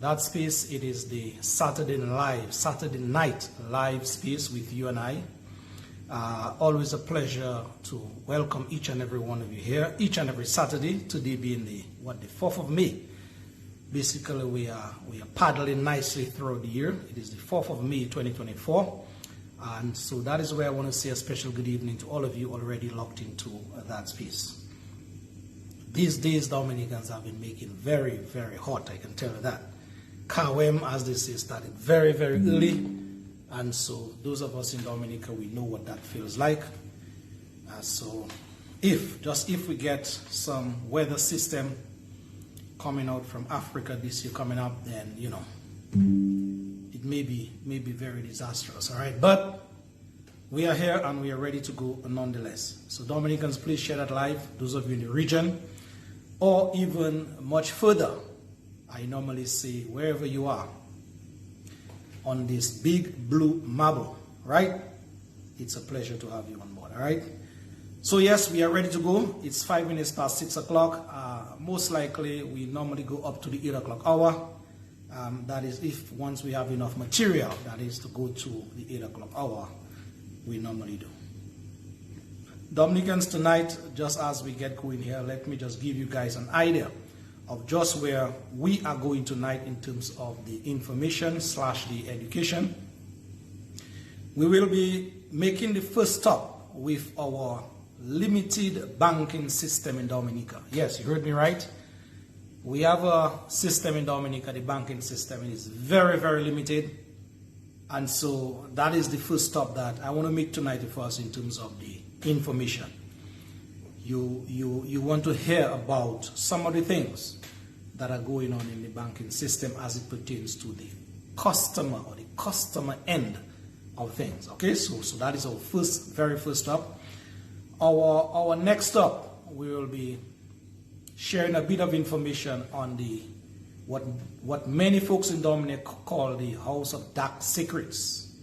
that space, it is the Saturday night live space with you and I. Always a pleasure to welcome each and every one of you here, each and every Saturday, today being the 4th of May. Basically, we are paddling nicely throughout the year. It is the 4th of May, 2024. And so that is where I want to say a special good evening to all of you already locked into that space. These days, Dominicans have been making very, very hot, I can tell you that. Kawem, as they say, started very, very early. And so those of us in Dominica, we know what that feels like. So if we get some weather system coming out from Africa this year coming up, then, you know, it may be very disastrous, all right? But we are here and we are ready to go nonetheless. So Dominicans, please share that live, those of you in the region, or even much further. I normally say wherever you are on this big blue marble, right? It's a pleasure to have you on board, all right? So yes, we are ready to go. It's 5 minutes past 6 o'clock. Most likely, we normally go up to the 8 o'clock hour. That is if once we have enough material, that is to go to the 8 o'clock hour, we normally do. Dominicans, tonight, just as we get going here, let me just give you guys an idea of just where we are going tonight in terms of the information / the education. We will be making the first stop with our limited banking system in Dominica. Yes, you heard me right. We have a system in Dominica, the banking system is very, very limited. And so that is the first stop that I want to make tonight for us in terms of the information. You want to hear about some of the things that are going on in the banking system as it pertains to the customer or the customer end of things. Okay, so that is our very first stop. Our next stop, we will be sharing a bit of information on the what many folks in Dominica call the House of Dark Secrets.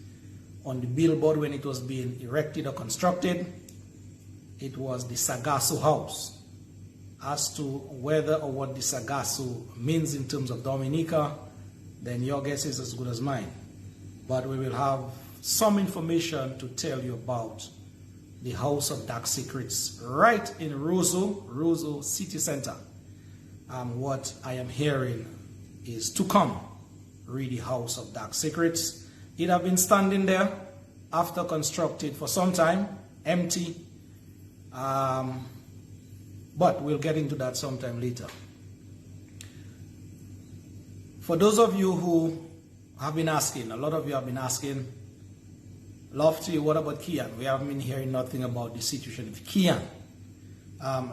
On the billboard when it was being erected or constructed, it was the Sagasso House. As to whether or what the Sagasso means in terms of Dominica, then your guess is as good as mine. But we will have some information to tell you about the House of Dark Secrets right in Roseau City Center. What I am hearing is to come. Read the House of Dark Secrets. It have been standing there after constructed for some time, empty. But we'll get into that sometime later. For those of you who have been asking, a lot of you have been asking, Lofty, what about Kian? We haven't been hearing nothing about the situation of Kian.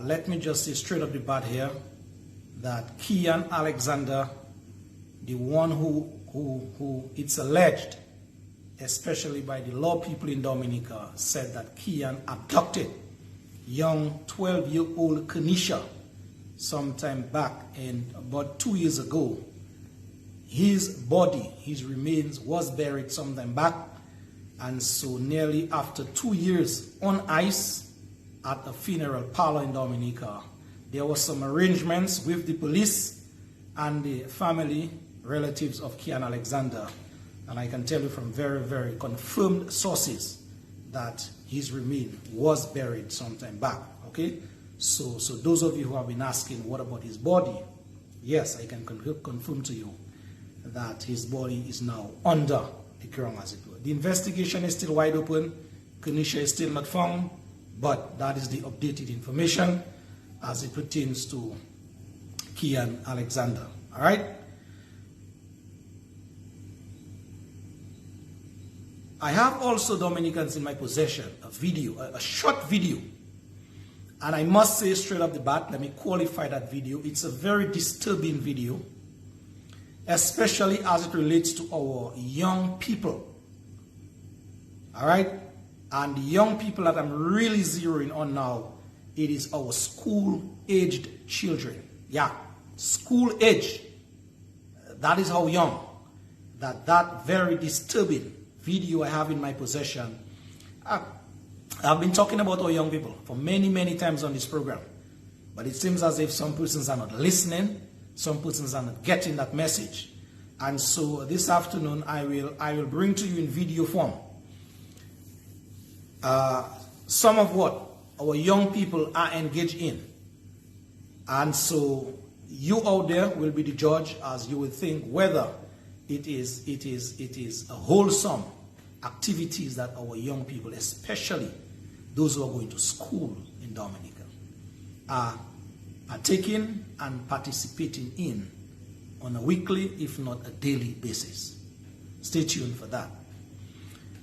Let me just say straight up the bat here that Kian Alexander, the one who it's alleged, especially by the law people in Dominica, said that Kian abducted young 12-year-old Kenisha sometime back in about 2 years ago. His body, his remains was buried sometime back. And so nearly after 2 years on ice at a funeral parlor in Dominica, there was some arrangements with the police and the family relatives of Kian Alexander. And I can tell you from very, very confirmed sources that his remain was buried sometime back. Okay? So those of you who have been asking, what about his body? Yes, I can confirm to you that his body is now under the ground, as it were. The investigation is still wide open. Kenisha is still not found, but that is the updated information as it pertains to Kian Alexander. All right? I have also, Dominicans, in my possession a video, a short video. And I must say straight up the bat, let me qualify that video. It's a very disturbing video, especially as it relates to our young people. All right? And the young people that I'm really zeroing on now, it is our school-aged children. Yeah, school-age. That is how young. That very disturbing video I have in my possession. I've been talking about our young people for many, many times on this program. But it seems as if some persons are not listening, some persons are not getting that message. And so this afternoon I will bring to you in video form some of what our young people are engaged in. And so you out there will be the judge, as you will think whether it is a wholesome activities that our young people, especially those who are going to school in Dominica, are partaking and participating in on a weekly, if not a daily basis. Stay tuned for that.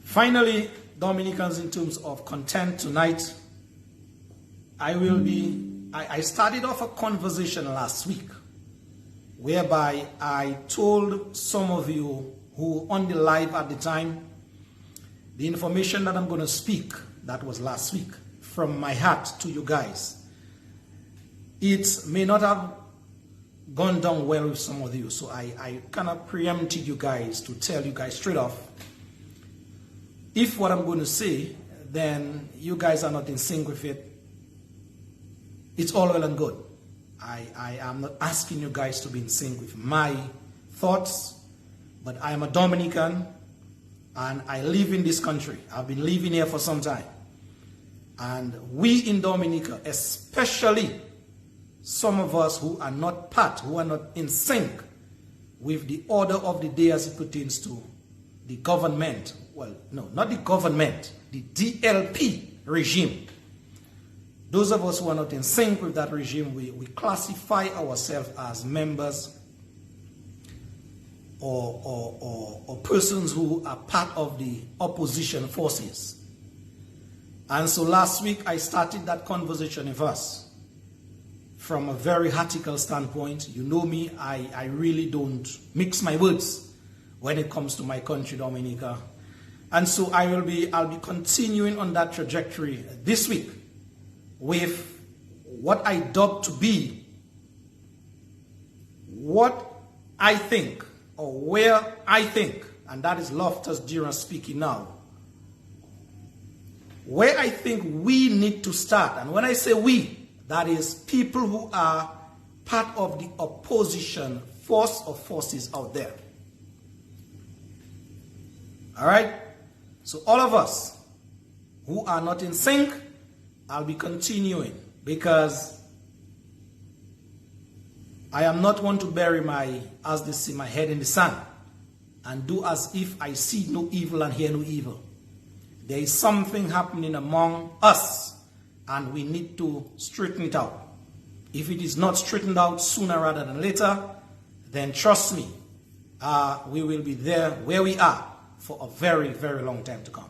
Finally, Dominicans, in terms of content tonight, I started off a conversation last week whereby I told some of you who on the live at the time the information that I'm going to speak, that was last week, from my heart to you guys. It may not have gone down well with some of you, so I kind of preempted you guys to tell you guys straight off, if what I'm going to say, then you guys are not in sync with it, it's all well and good. I am not asking you guys to be in sync with my thoughts, but I am a Dominican and I live in this country. I've been living here for some time. And we in Dominica, especially some of us who are not who are not in sync with the order of the day as it pertains to the government. Well, no, not the government, the DLP regime. Those of us who are not in sync with that regime, we classify ourselves as members or persons who are part of the opposition forces. And so last week I started that conversation with us from a very heretical standpoint. You know me, I really don't mix my words when it comes to my country, Dominica. And so I'll be continuing on that trajectory this week with what I dub to be what I think, or where I think, and that is Loftus Duran speaking now, where I think we need to start. And when I say we, that is people who are part of the opposition force or forces out there. All right? So all of us who are not in sync, I'll be continuing, because I am not one to bury my, as they say, my head in the sand and do as if I see no evil and hear no evil. There is something happening among us and we need to straighten it out. If it is not straightened out sooner rather than later, then trust me, we will be there where we are for a very, very long time to come.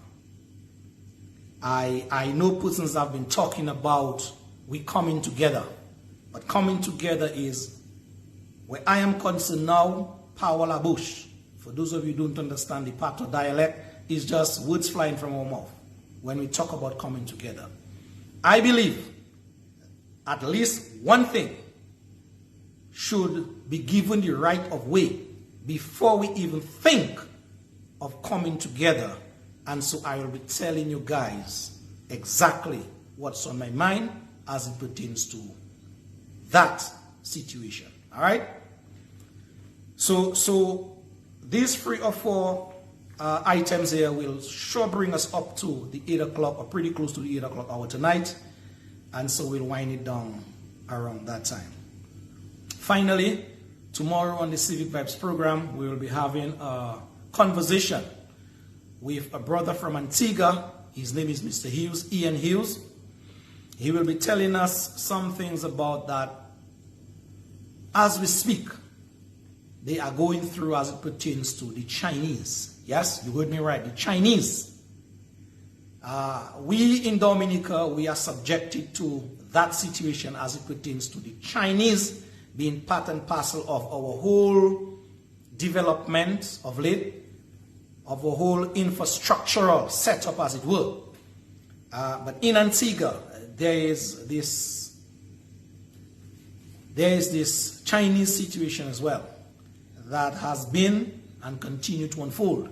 I know persons have been talking about we coming together, but coming together is, where I am concerned now, power la bouche. For those of you who don't understand the Patois dialect, is just words flying from our mouth when we talk about coming together. I believe at least one thing should be given the right of way before we even think of coming together. And so I will be telling you guys exactly what's on my mind as it pertains to that situation. All right? So these 3 or 4 items here will sure bring us up to the 8 o'clock, or pretty close to the 8 o'clock hour tonight. And so we'll wind it down around that time. Finally, tomorrow on the Civic Vibes program, we will be having a conversation with a brother from Antigua. His name is Mr. Hughes, Ian Hughes. He will be telling us some things about that. As we speak, they are going through as it pertains to the Chinese. Yes, you heard me right, the Chinese. We in Dominica, we are subjected to that situation as it pertains to the Chinese being part and parcel of our whole development of late, of a whole infrastructural setup, as it were. But in Antigua, there is this Chinese situation as well that has been and continue to unfold.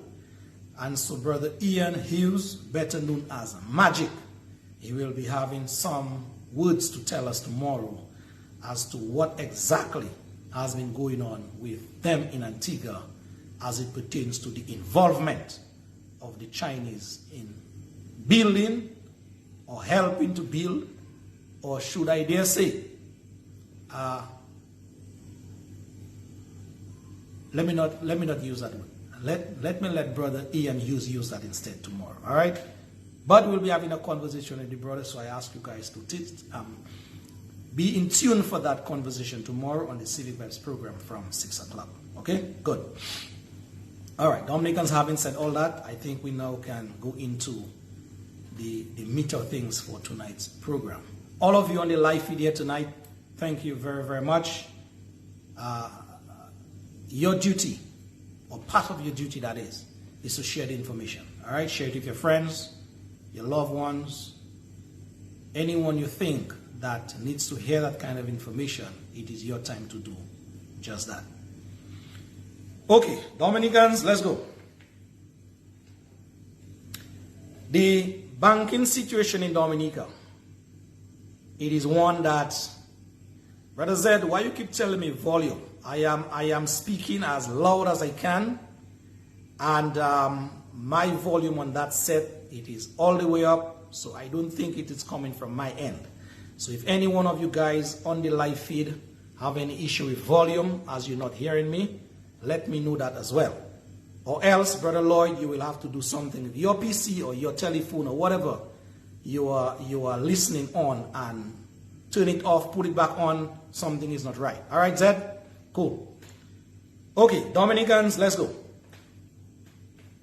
And so Brother Ian Hughes, better known as Magic, he will be having some words to tell us tomorrow as to what exactly has been going on with them in Antigua as it pertains to the involvement of the Chinese in building or helping to build, or should I dare say, let me not use that word. Let me let Brother Ian use that instead tomorrow. All right, but we'll be having a conversation with the brother, so I ask you guys to be in tune for that conversation tomorrow on the Civic Vibes program from 6 o'clock. Okay, good. All right, Dominicans having said all that, I think we now can go into the meat of things for tonight's program. All of you on the live feed here tonight, thank you very, very much. Your duty, or part of your duty that is to share the information. All right, share it with your friends, your loved ones, anyone you think that needs to hear that kind of information. It is your time to do just that. Okay, Dominicans, let's go. The banking situation in Dominica, it is one that, Brother Zed, why you keep telling me volume? I am speaking as loud as I can, and my volume on that set, it is all the way up, so I don't think it is coming from my end. So if any one of you guys on the live feed have any issue with volume as you're not hearing me, let me know that as well. Or else, Brother Lloyd, you will have to do something with your PC or your telephone or whatever you are listening on, and turn it off, put it back on. Something is not right. All right, Zed? Cool. Okay, Dominicans, let's go.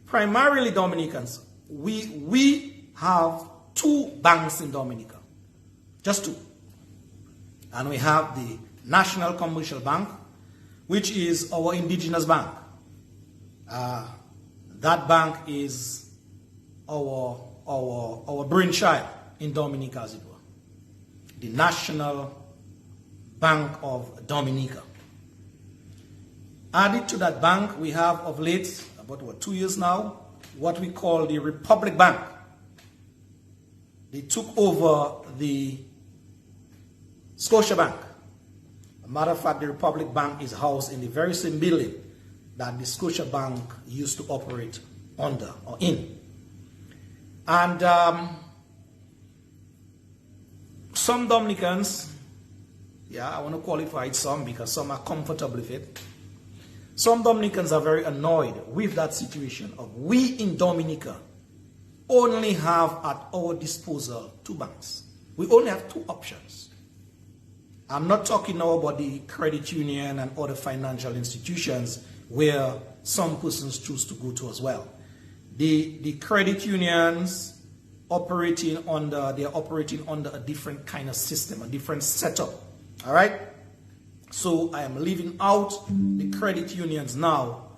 Primarily Dominicans, we have two banks in Dominica. Just two. And we have the National Commercial Bank, which is our indigenous bank. That bank is our brainchild in Dominica, as it were. The National Bank of Dominica. Added to that bank, we have of late, about 2 years now, what we call the Republic Bank. They took over the Scotiabank. As a matter of fact, the Republic Bank is housed in the very same building that the Scotiabank used to operate under or in. And some Dominicans, I want to qualify it some because some are comfortable with it. Some Dominicans are very annoyed with that situation of we in Dominica only have at our disposal two banks. We only have two options. I'm not talking now about the credit union and other financial institutions where some persons choose to go to as well. The credit unions they're operating under a different kind of system, a different setup. All right? So I am leaving out the credit unions now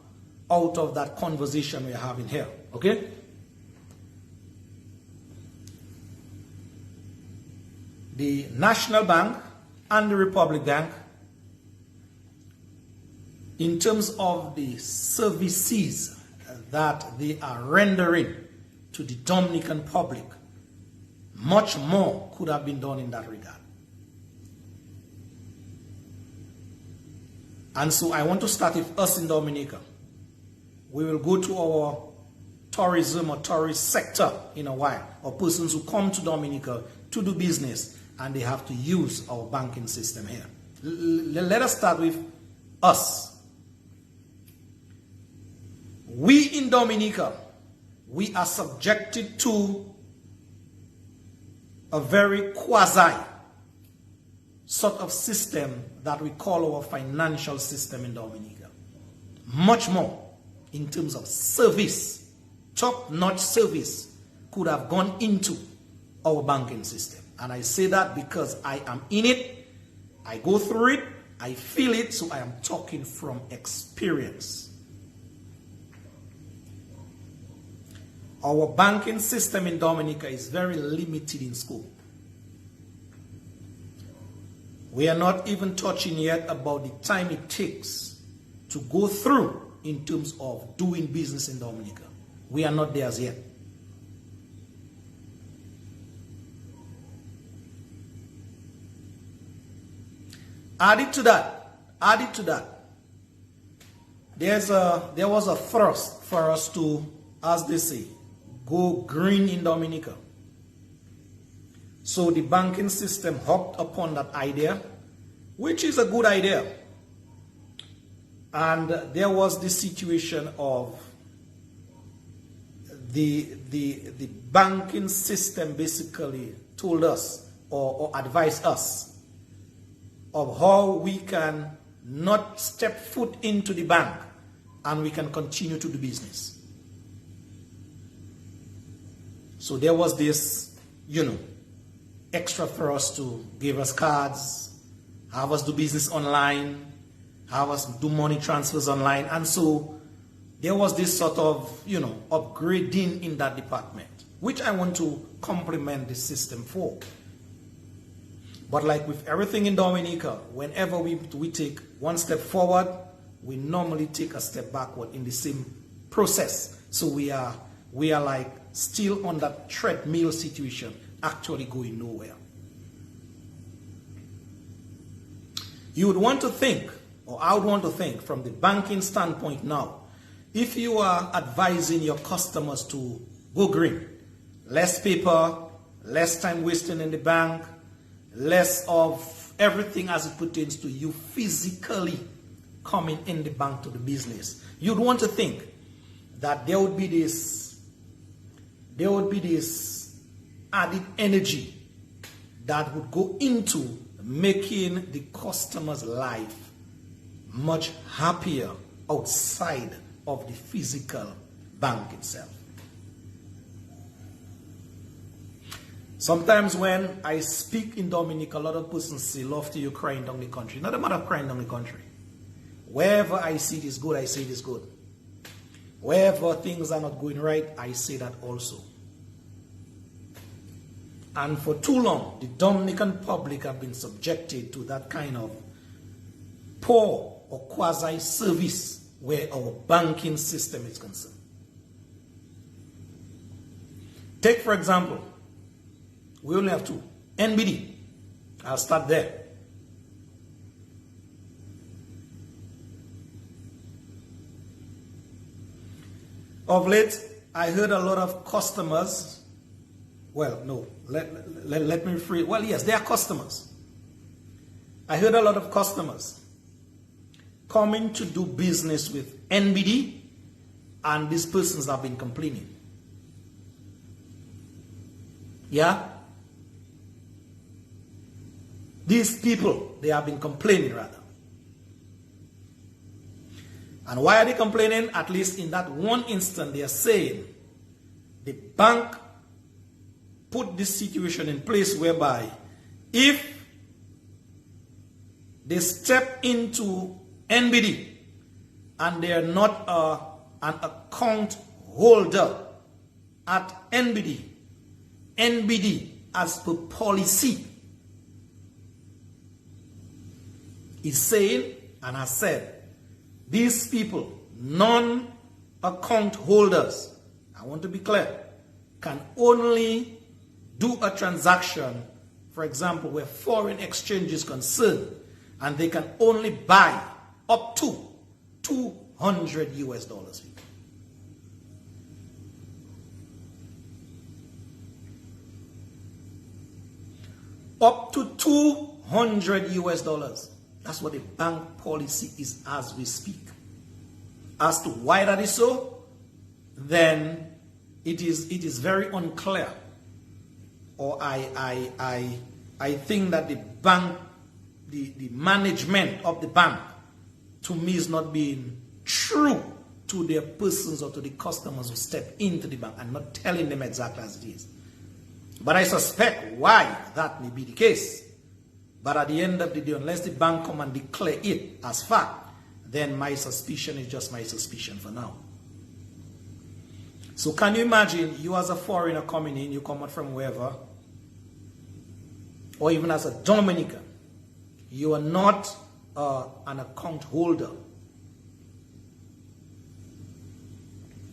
out of that conversation we're having here. Okay? The National Bank and the Republic Bank, in terms of the services that they are rendering to the Dominican public, much more could have been done in that regard. And so I want to start with us in Dominica. We will go to our tourism or tourist sector in a while, or persons who come to Dominica to do business and they have to use our banking system here. Let us start with us. We in Dominica, we are subjected to a very quasi sort of system that we call our financial system in Dominica. Much more in terms of service, top-notch service could have gone into our banking system. And I say that because I am in it, I go through it, I feel it, so I am talking from experience. Our banking system in Dominica is very limited in scope. We are not even touching yet about the time it takes to go through in terms of doing business in Dominica. We are not there as yet. Added to that, there was a thrust for us to, as they say, go green in Dominica. So the banking system hopped upon that idea, which is a good idea. And there was this situation of the banking system basically told us or advised us of how we can not step foot into the bank and we can continue to do business. So there was this, extra for us to give us cards, have us do business online, have us do money transfers online. And so there was this sort of, upgrading in that department, which I want to compliment the system for. But like with everything in Dominica, whenever we take one step forward, we normally take a step backward in the same process. So we are like still on that treadmill situation, actually going nowhere. You would want to think, or I would want to think from the banking standpoint now, if you are advising your customers to go green, less paper, less time wasting in the bank, less of everything as it pertains to you physically coming in the bank to the business, you'd want to think that there would be this added energy that would go into making the customer's life much happier outside of the physical bank itself. Sometimes when I speak in Dominica, a lot of persons say, "Love to you crying down the country." Not a matter of crying down the country. Wherever I see it is good, I say it is good. Wherever things are not going right, I say that also. And for too long, the Dominican public have been subjected to that kind of poor or quasi-service where our banking system is concerned. Take, for example, we only have two. NBD. I'll start there. Of late, I heard a lot of customers. Well, no, let me rephrase. Well, yes, they are customers. I heard a lot of customers coming to do business with NBD, and these persons have been complaining. Yeah? These people, they have been complaining rather. And why are they complaining? At least in that one instant, they are saying the bank put this situation in place whereby if they step into NBD and they are not an account holder at NBD, NBD as per policy is saying and has said, these people, non-account holders, I want to be clear, can only do a transaction, for example, where foreign exchange is concerned, and they can only buy up to $200 US. Up to $200 US. That's what the bank policy is as we speak. As to why that is so, then it is very unclear. Or I think that the bank, the management of the bank, to me is not being true to their persons or to the customers who step into the bank and not telling them exactly as it is. But I suspect why that may be the case. But at the end of the day, unless the bank come and declare it as fact, then my suspicion is just my suspicion for now. So can you imagine you as a foreigner coming in, you come out from wherever, or even as a Dominican, you are not an account holder.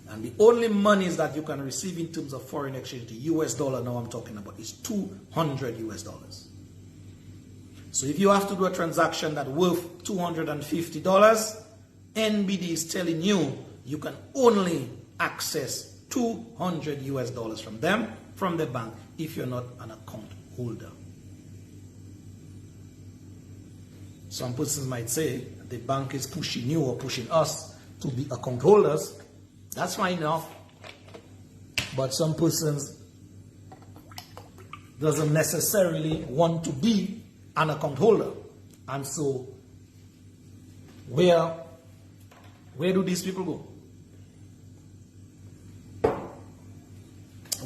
And the only monies that you can receive in terms of foreign exchange, the US dollar now I'm talking about, is $200 US. So if you have to do a transaction that's worth $250, NBD is telling you you can only access $200 US from them, from the bank, if you're not an account holder. Some persons might say the bank is pushing you or pushing us to be account holders. That's fine enough. But some persons doesn't necessarily want to be an account holder. And so where do these people go?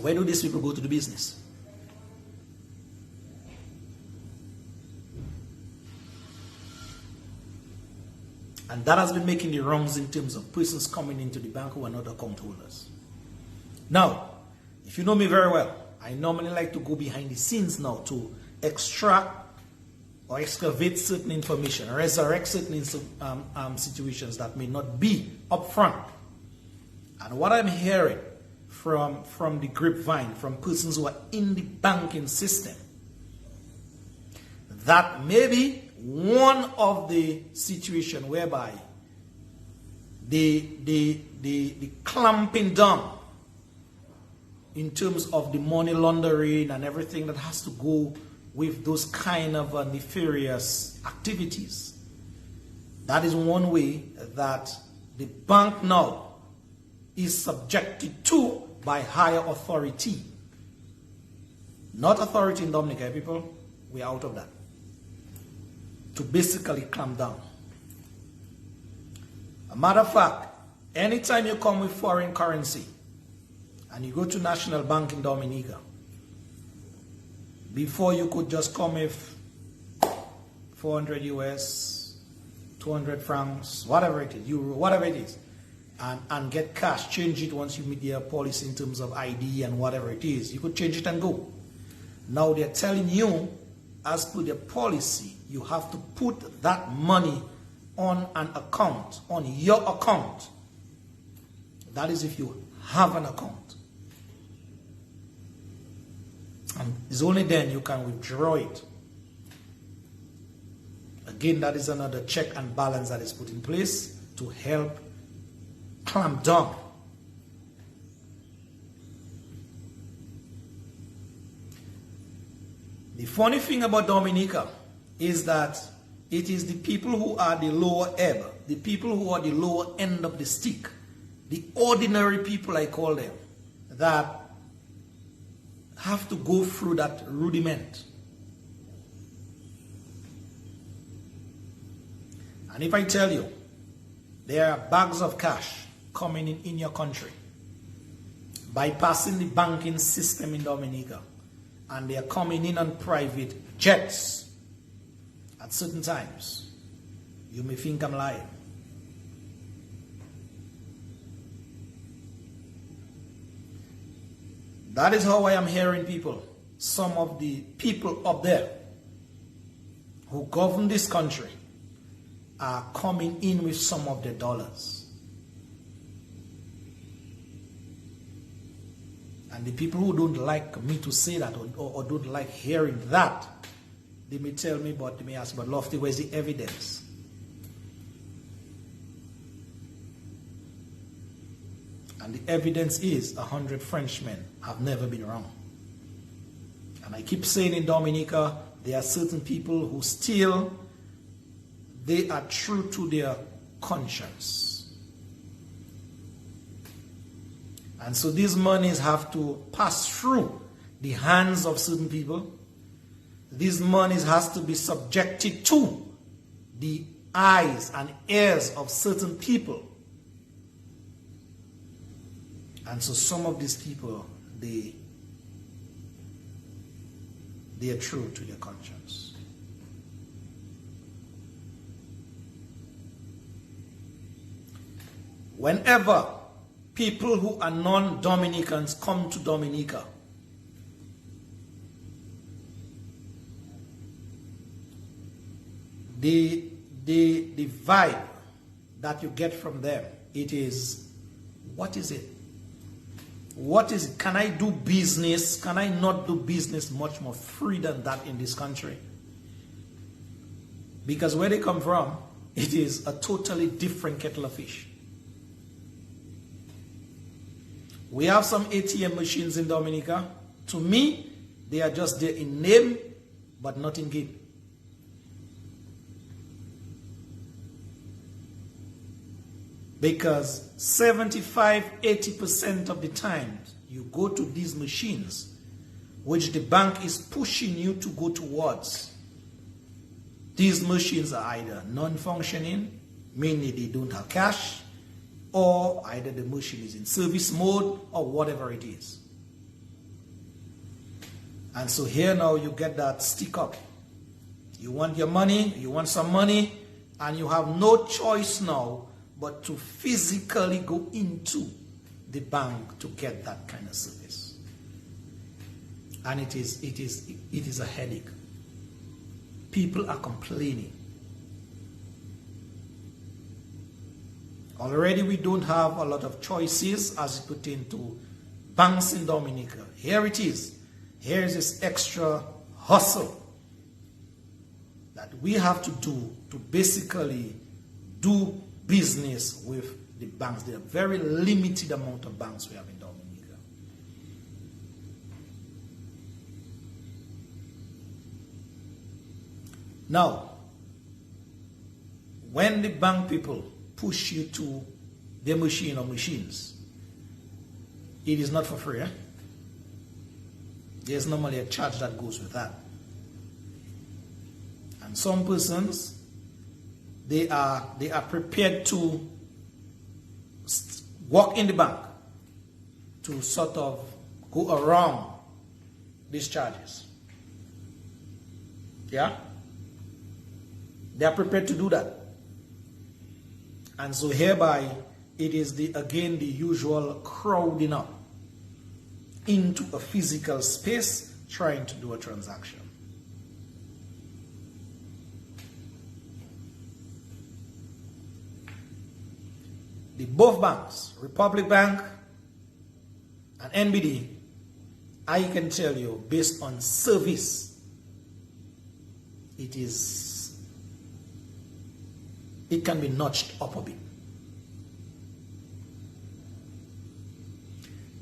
Where do these people go to do business? And that has been making the wrongs in terms of persons coming into the bank who are not account holders. Now, if you know me very well, I normally like to go behind the scenes now to extract or excavate certain information, resurrect certain situations that may not be upfront. And what I'm hearing from the grapevine, from persons who are in the banking system, that maybe one of the situation whereby the clamping down in terms of the money laundering and everything that has to go with those kind of nefarious activities. That is one way that the bank now is subjected to by higher authority. Not authority in Dominica, people. We're out of that. To basically clamp down. A matter of fact, anytime you come with foreign currency and you go to National Bank in Dominica, before you could just come with 400 US, 200 francs, whatever it is, euro, whatever it is, and get cash, change it once you meet their policy in terms of ID and whatever it is. You could change it and go. Now they're telling you, as per their policy, you have to put that money on an account, on your account. That is if you have an account. And it's only then you can withdraw it. Again, that is another check and balance that is put in place to help clamp down. The funny thing about Dominica is that it is the people who are the lower ebb, the people who are the lower end of the stick, the ordinary people I call them, that have to go through that rudiment. And if I tell you, there are bags of cash coming in your country, bypassing the banking system in Dominica, and they are coming in on private jets at certain times, you may think I'm lying. That is how I am hearing people, some of the people up there who govern this country are coming in with some of their dollars. And the people who don't like me to say that or don't like hearing that, they may tell me, but they may ask, but Lofty, where's the evidence? And the evidence is 100 Frenchmen have never been wrong. And I keep saying in Dominica, there are certain people who still, they are true to their conscience. And so these monies have to pass through the hands of certain people. These monies has to be subjected to the eyes and ears of certain people. And so some of these people, they are true to their conscience. Whenever people who are non-Dominicans come to Dominica, the vibe that you get from them, it is, what is it? What is it? Can I do business? Can I not do business much more free than that in this country? Because where they come from, it is a totally different kettle of fish. We have some ATM machines in Dominica. To me, they are just there in name, but not in game. Because 75–80% of the time, you go to these machines, which the bank is pushing you to go towards. These machines are either non-functioning, meaning they don't have cash, or either the machine is in service mode, or whatever it is. And so here now you get that stick up. You want your money, you want some money, and you have no choice now but to physically go into the bank to get that kind of service. And it is a headache. People are complaining. Already we don't have a lot of choices as it pertains to banks in Dominica. Here it is. Here is this extra hustle that we have to do to basically do business with the banks. There are very limited amount of banks we have in Dominica. Now, when the bank people push you to their machine or machines, it is not for free. There's normally a charge that goes with that. And some persons, they are prepared to walk in the bank to sort of go around these charges. Yeah? They are prepared to do that. And so hereby, it is again the usual crowding up into a physical space trying to do a transaction. Both banks, Republic Bank and NBD, I can tell you, based on service, it can be notched up a bit.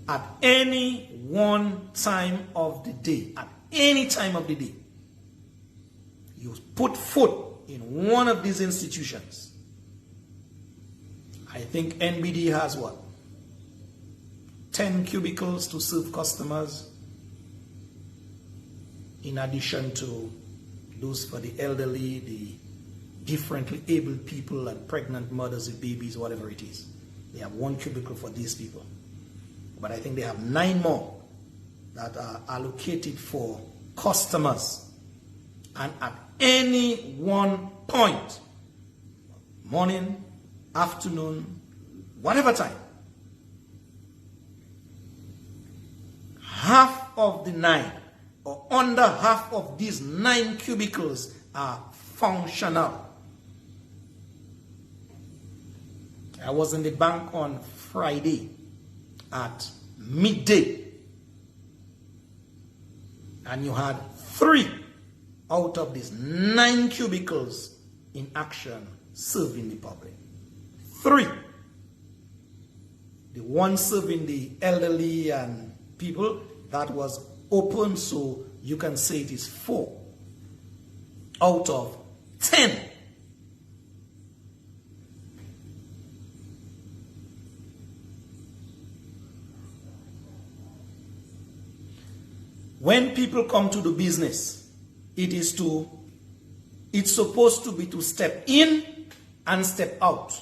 At any one time of the day, at any time of the day, you put foot in one of these institutions. I think NBD has what? 10 cubicles to serve customers, in addition to those for the elderly, the differently abled people and pregnant mothers with babies, whatever it is. They have one cubicle for these people. But I think they have 9 more that are allocated for customers. And at any one point, morning, afternoon, whatever time, half of the 9 or under half of these 9 cubicles are functional. I was in the bank on Friday at midday, and you had 3 out of these 9 cubicles in action serving the public. 3. The one serving the elderly and people, that was open, so you can say it is 4 out of 10. When people come to do business, it's supposed to be to step in and step out.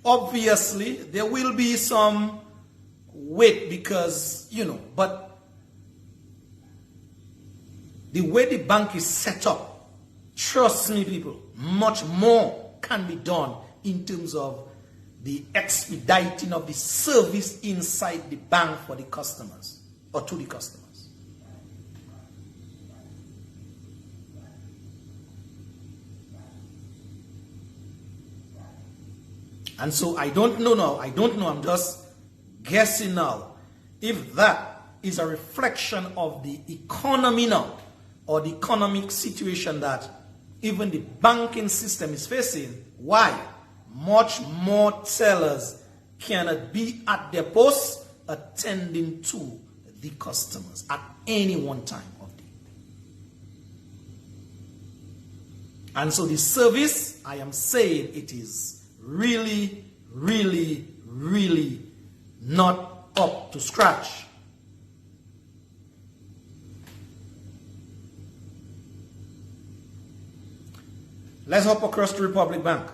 Obviously, there will be some wait because, but the way the bank is set up, trust me people, much more can be done in terms of the expediting of the service inside the bank for the customers or to the customers. And so I don't know now, I'm just guessing now, if that is a reflection of the economy now, or the economic situation that even the banking system is facing, Why? Much more tellers cannot be at their posts attending to the customers at any one time of the day. And so the service, I am saying it is really, really, really not up to scratch. Let's hop across to Republic Bank.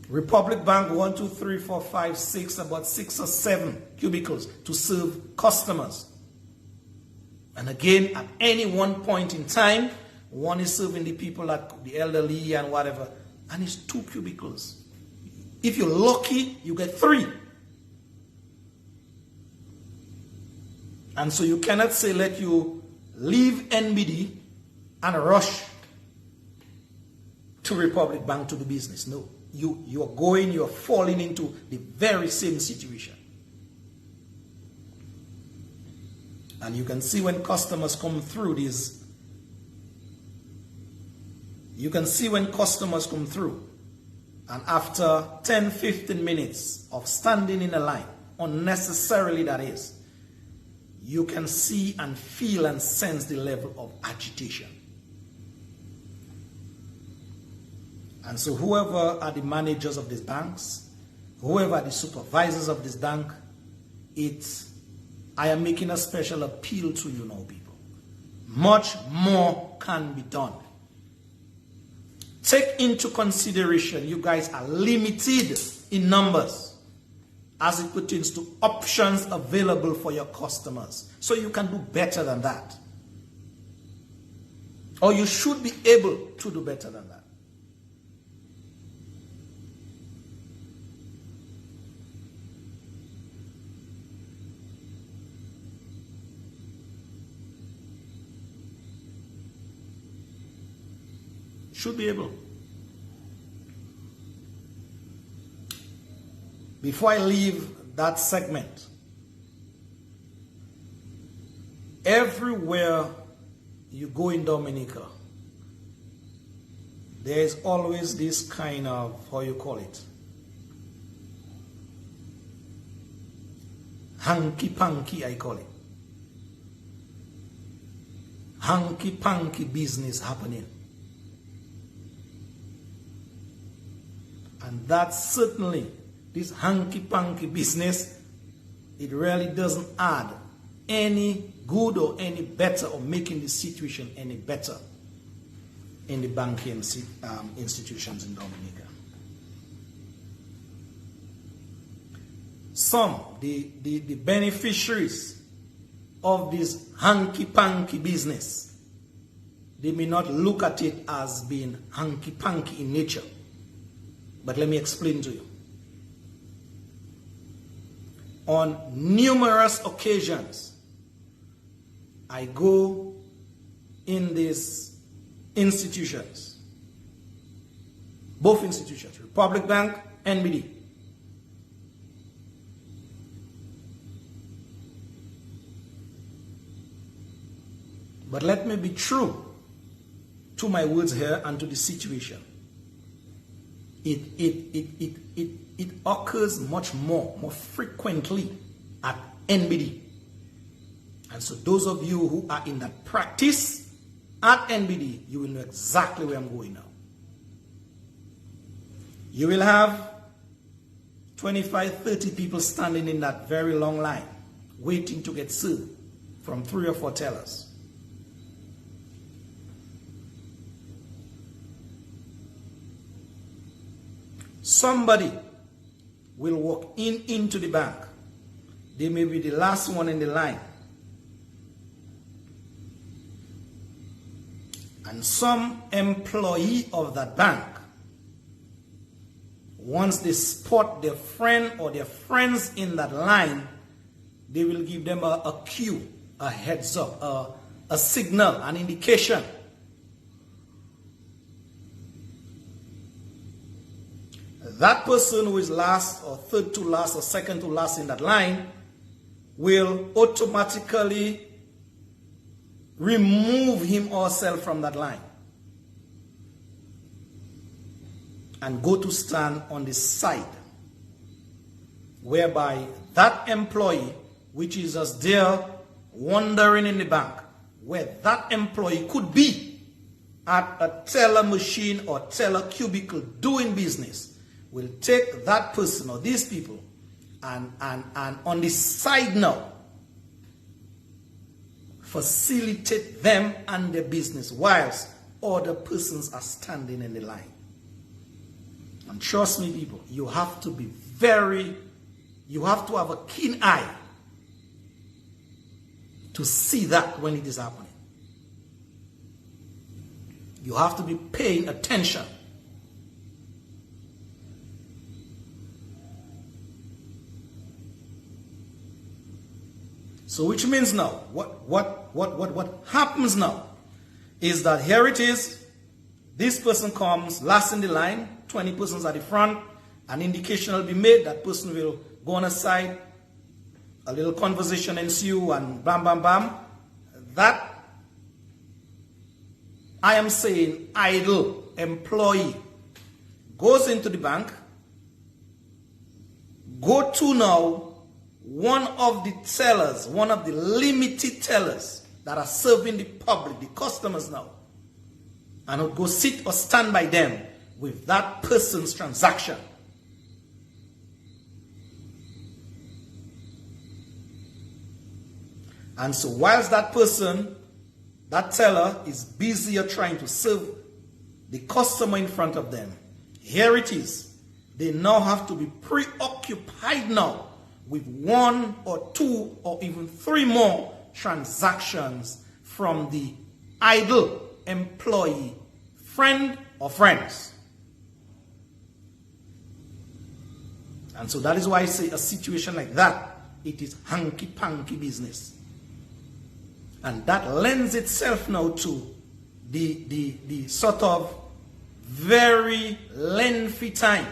Republic Bank, 1, 2, 3, 4, 5, 6, about 6 or 7 cubicles to serve customers. And again, at any one point in time, one is serving the people, like the elderly and whatever, and it's 2 cubicles. If you're lucky, you get 3. And so you cannot say, let you leave NBD and rush to Republic Bank to do business. No. You're falling into the very same situation. And you can see when customers come through this, and after 10, 15 minutes of standing in a line, unnecessarily that is, you can see and feel and sense the level of agitation. And so whoever are the managers of these banks, whoever are the supervisors of this bank, I am making a special appeal to you now, people. Much more can be done. Take into consideration, you guys are limited in numbers as it pertains to options available for your customers. So you can do better than that. Or you should be able to do better than that. Should be able. Before I leave that segment, everywhere you go in Dominica, there is always this kind of, how you call it, hanky-panky, I call it. Hanky-panky business happening. And that's certainly, this hanky-panky business, it really doesn't add any good or any better or making the situation any better in the banking institutions in Dominica. Some, the beneficiaries of this hanky-panky business, they may not look at it as being hanky-panky in nature. But let me explain to you. On numerous occasions, I go in these institutions, both institutions, Republic Bank, NBD. But let me be true to my words here and to the situation. It occurs much more frequently at NBD. And so those of you who are in that practice at NBD, you will know exactly where I'm going now. You will have 25, 30 people standing in that very long line, waiting to get served from 3 or 4 tellers. Somebody will walk into the bank. They may be the last one in the line. And some employee of that bank, once they spot their friend or their friends in that line, they will give them a cue, a heads up, a signal, an indication. That person who is last or third to last or second to last in that line will automatically remove him or herself from that line. and go to stand on the side, whereby that employee, which is just there wandering in the bank, where that employee could be at a teller machine or teller cubicle doing business, will take that person or these people and on the side now, facilitate them and their business whilst other persons are standing in the line. And trust me, people, you have to have a keen eye to see that when it is happening. You have to be paying attention. So which means now, what happens now is that here it is, this person comes last in the line, 20 persons at the front, an indication will be made, that person will go on a side, a little conversation ensue, and bam, bam, bam. That, I am saying, idle employee goes into the bank, go to now one of the tellers, one of the limited tellers that are serving the public, the customers now, and would go sit or stand by them with that person's transaction. And so whilst that person, that teller, is busy or trying to serve the customer in front of them, here it is. They now have to be preoccupied now with one or two or even three more transactions from the idle employee, friend or friends. And so that is why I say a situation like that, it is hanky-panky business. And that lends itself now to the sort of very lengthy time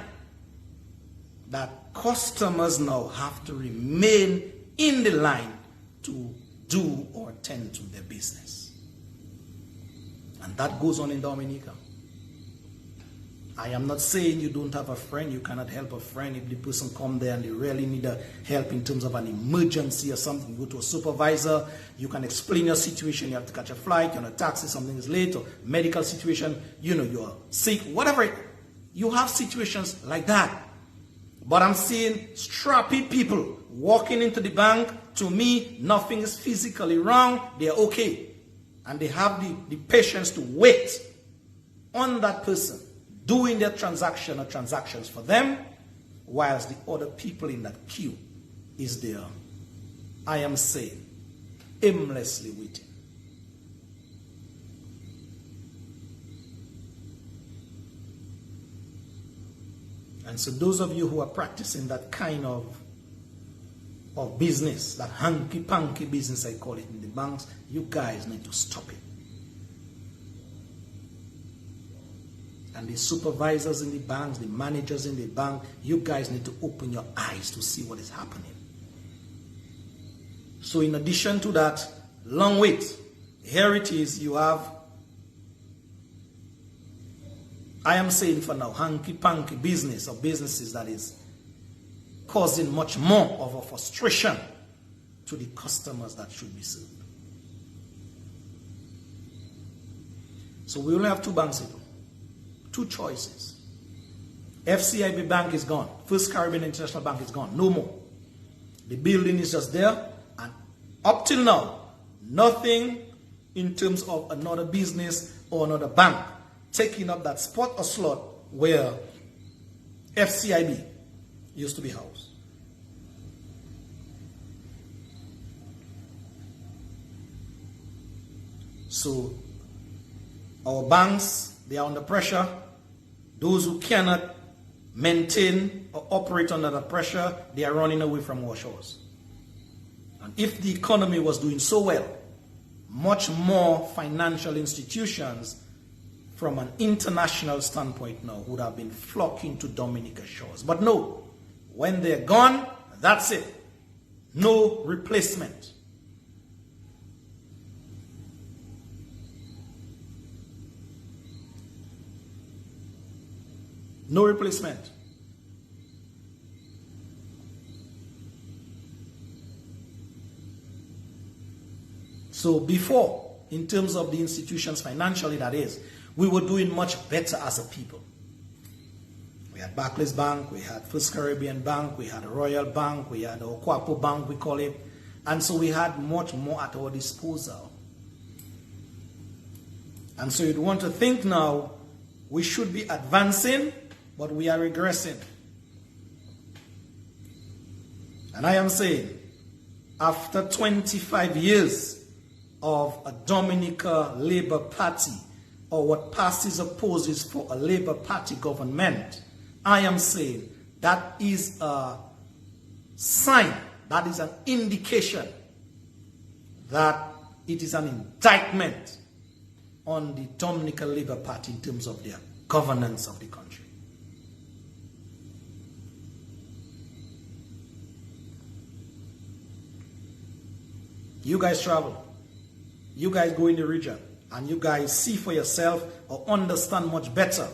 that customers now have to remain in the line to do or tend to their business. And that goes on in Dominica. I am not saying you don't have a friend, you cannot help a friend if the person come there and they really need a help in terms of an emergency or something. You go to a supervisor, you can explain your situation, you have to catch a flight, you're on a taxi, something is late, or medical situation, you know, you're sick, whatever. You have situations like that. But I'm seeing strappy people walking into the bank. To me, nothing is physically wrong. They're okay. And they have the patience to wait on that person doing their transaction or transactions for them, whilst the other people in that queue is there, I am saying, aimlessly waiting. And so those of you who are practicing that kind of business, that hanky-panky business I call it in the banks, you guys need to stop it. And the supervisors in the banks, the managers in the bank, you guys need to open your eyes to see what is happening. So in addition to that, long wait. Here it is, you have, I am saying for now, hanky-panky business or businesses that is causing much more of a frustration to the customers that should be served. So we only have two banks here. Two choices. FCIB Bank is gone. First Caribbean International Bank is gone. No more. The building is just there. And up till now, nothing in terms of another business or another bank taking up that spot or slot where FCIB used to be housed. So our banks, they are under pressure. Those who cannot maintain or operate under that pressure, they are running away from our shores. And if the economy was doing so well, much more financial institutions from an international standpoint now would have been flocking to Dominica shores. But no, when they're gone, that's it. No replacement. No replacement. So before, in terms of the institutions financially, that is, we were doing much better as a people. We had Barclays Bank, we had First Caribbean Bank, we had Royal Bank, we had Okwapo Bank, we call it. And so we had much more at our disposal. And so you'd want to think now, we should be advancing, but we are regressing. And I am saying, after 25 years of a Dominica Labour Party, or what past opposes for a Labour Party government, I am saying that is a sign, that is an indication that it is an indictment on the Dominica Labour Party in terms of their governance of the country. You guys travel. You guys go in the region. And you guys see for yourself or understand much better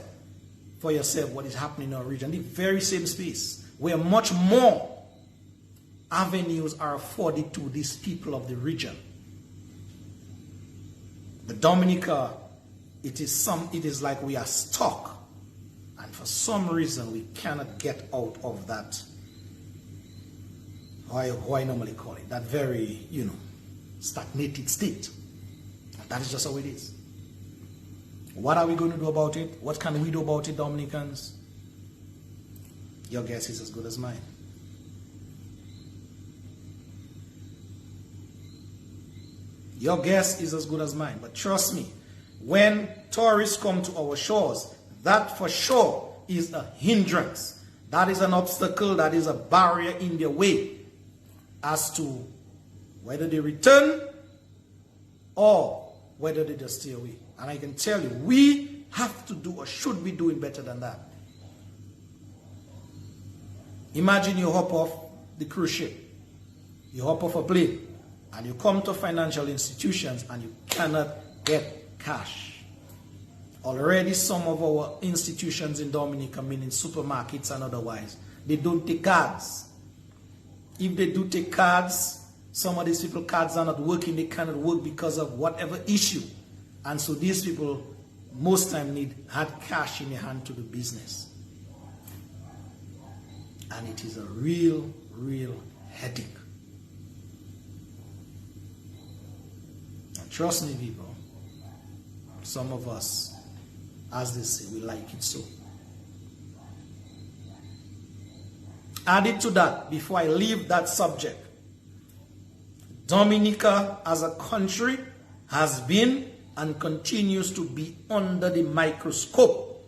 for yourself what is happening in our region. The very same space where much more avenues are afforded to these people of the region. The Dominica, it is like we are stuck. And for some reason we cannot get out of that, how I normally call it, that very, stagnated state. And that is just how it is. What are we going to do about it? What can we do about it, Dominicans? Your guess is as good as mine. Your guess is as good as mine. But trust me, when tourists come to our shores, that for sure is a hindrance. That is an obstacle, that is a barrier in their way as to whether they return or whether they just stay away. And I can tell you, we have to do or should be doing better than that. Imagine you hop off the cruise ship, you hop off a plane, and you come to financial institutions and you cannot get cash. Already some of our institutions in Dominica, meaning supermarkets and otherwise, they don't take cards. If they do take cards, some of these people cards are not working, they cannot work because of whatever issue. And so these people most time need hard cash in their hand to do business. And it is a real headache. And trust me, people, some of us, as they say, we like it so. Added to that, before I leave that subject, Dominica as a country has been and continues to be under the microscope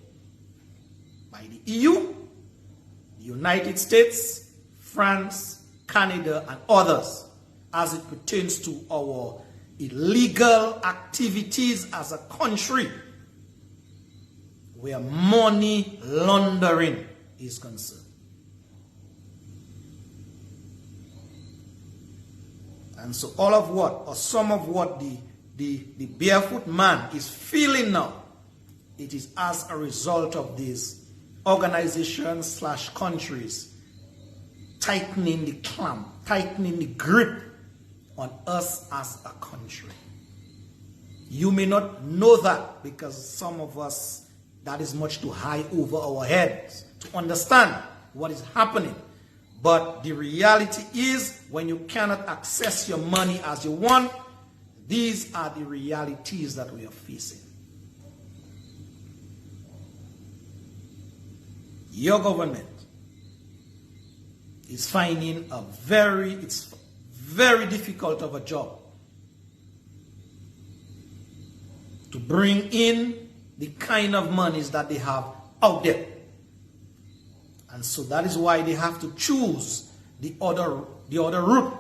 by the EU, the United States, France, Canada, and others as it pertains to our illegal activities as a country where money laundering is concerned. And so all of what, or some of what the barefoot man is feeling now, it is as a result of these organizations / countries tightening the clamp, tightening the grip on us as a country. You may not know that because some of us, that is much too high over our heads to understand what is happening. But the reality is, when you cannot access your money as you want, these are the realities that we are facing. Your government is finding it's very difficult of a job to bring in the kind of monies that they have out there. And so that is why they have to choose the other route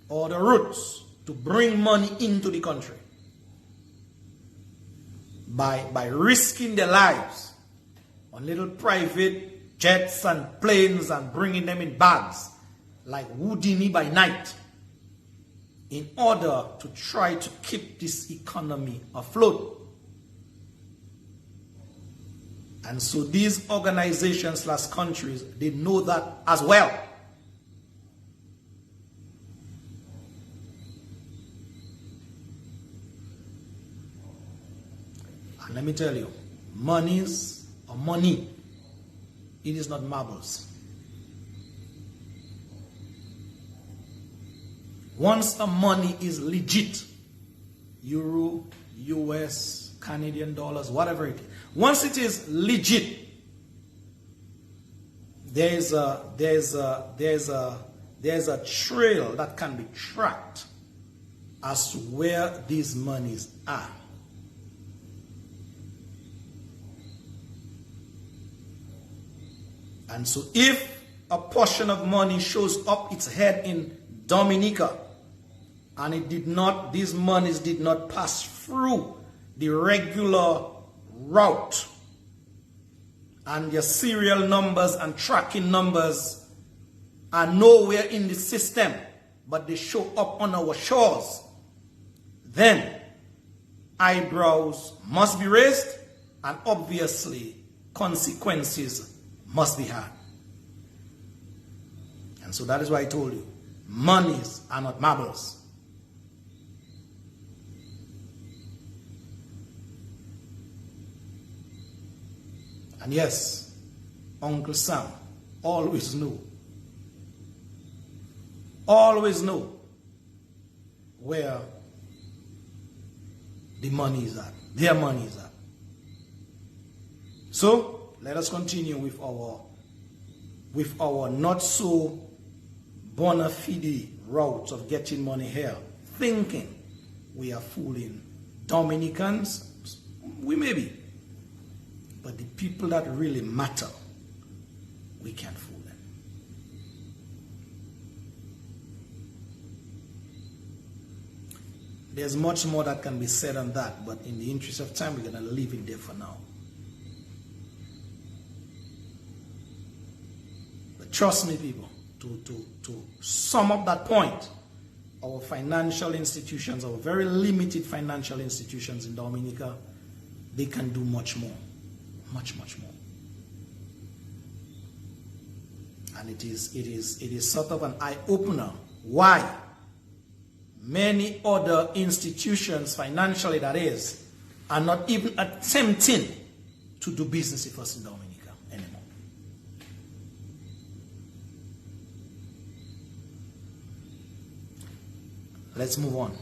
or the routes to bring money into the country by risking their lives on little private jets and planes and bringing them in bags like Houdini by night in order to try to keep this economy afloat. And so these organizations slash countries, they know that as well. And let me tell you, monies or money, it is not marbles. Once the money is legit, euro, US, Canadian dollars, whatever it is, once it is legit, there's a trail that can be tracked as to where these monies are. And so if a portion of money shows up its head in Dominica, and it did not, these monies did not pass through the regular route, and your serial numbers and tracking numbers are nowhere in the system, but they show up on our shores, then eyebrows must be raised, and obviously consequences must be had. And so that is why I told you, monies are not marbles. And yes, Uncle Sam always knew where the money is at, their money is at. So let us continue with our not so bona fide route of getting money here, thinking we are fooling Dominicans. We may be, but the people that really matter, we can't fool them. There's much more that can be said on that, but in the interest of time, we're going to leave it there for now. But trust me, people, to sum up that point, our financial institutions, our very limited financial institutions in Dominica, they can do much more. Much, much more. And it is sort of an eye-opener why many other institutions, financially that is, are not even attempting to do business with us in Dominica anymore. Let's move on.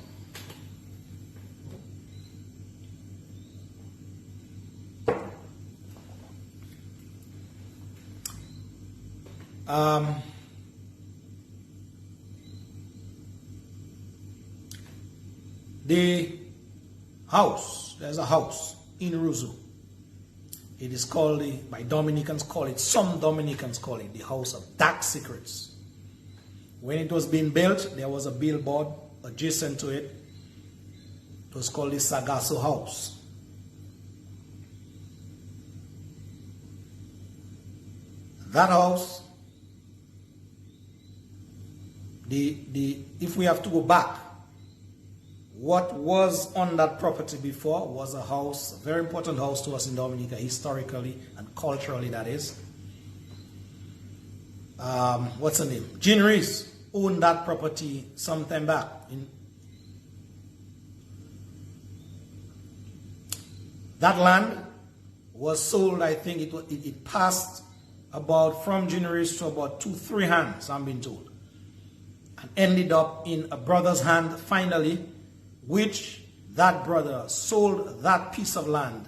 The house, there's a house in Ruzu. It is called, by Dominicans call it, some Dominicans call it the House of Dark Secrets. When it was being built, there was a billboard adjacent to it. It was called the Sagasso House. That house, if we have to go back, what was on that property before was a house, a very important house to us in Dominica, historically and culturally, that is. What's her name? Jean Reese owned that property some time back. That land was sold, I think it passed about from Jean Reese to about 2-3 hands, I'm being told. And ended up in a brother's hand finally, which that brother sold that piece of land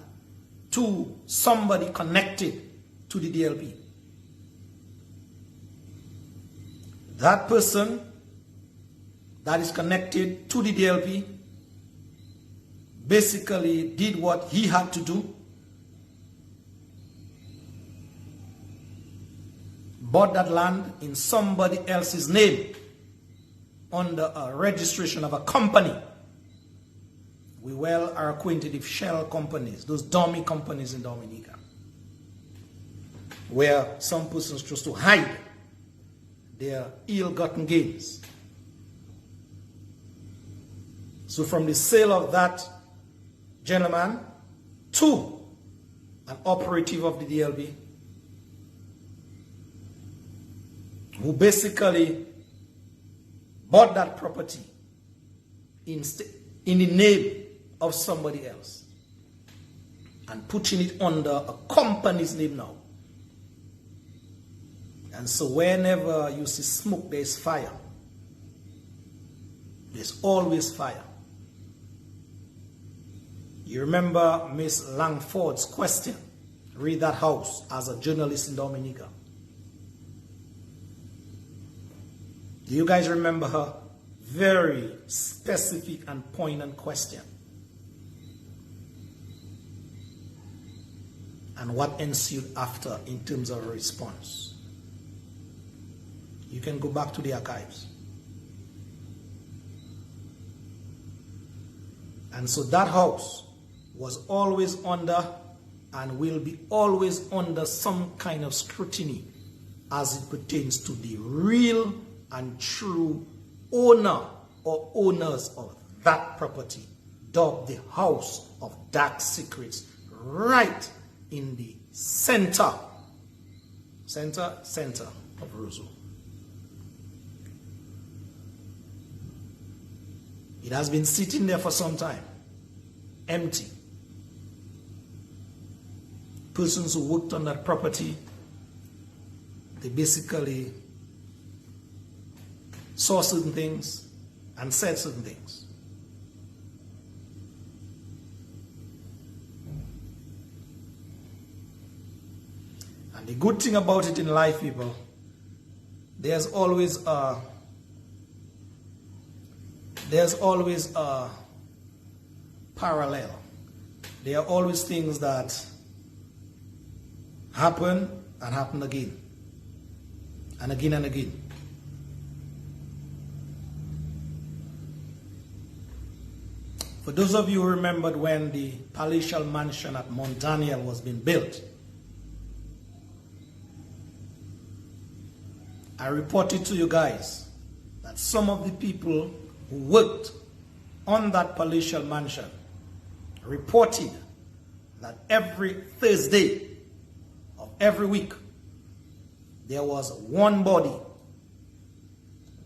to somebody connected to the DLP. That person that is connected to the DLP basically did what he had to do, bought that land in somebody else's name under a registration of a company. We well are acquainted with shell companies, those dummy companies in Dominica, where some persons choose to hide their ill-gotten gains. So from the sale of that gentleman to an operative of the DLB, who basically bought that property in the name of somebody else and putting it under a company's name now. And so whenever you see smoke, there's fire. There's always fire. You remember Miss Langford's question? Read that house as a journalist in Dominica. Do you guys remember her very specific and poignant question? And what ensued after in terms of a response? You can go back to the archives. And so that house was always under and will be always under some kind of scrutiny as it pertains to the real and true owner or owners of that property, dubbed the House of Dark Secrets, right in the center of Roseau. It has been sitting there for some time, empty. Persons who worked on that property, they basically saw certain things and said certain things. And the good thing about it in life, people, there's always a parallel. There are always things that happen and happen again and again and again. For those of you who remembered when the palatial mansion at Mount Daniel was being built, I reported to you guys that some of the people who worked on that palatial mansion reported that every Thursday of every week there was one body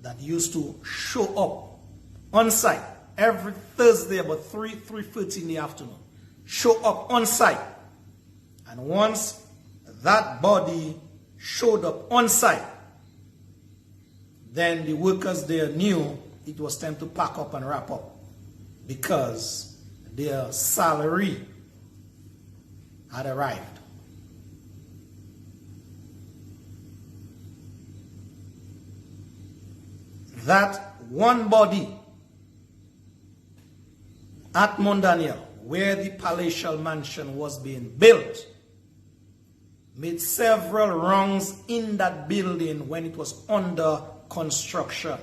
that used to show up on site every Thursday about 3:30 in the afternoon. Show up on site. And once that body showed up on site, then the workers there knew it was time to pack up and wrap up, because their salary had arrived. That one body at Mount Daniel, where the palatial mansion was being built, made several wrongs in that building when it was under construction.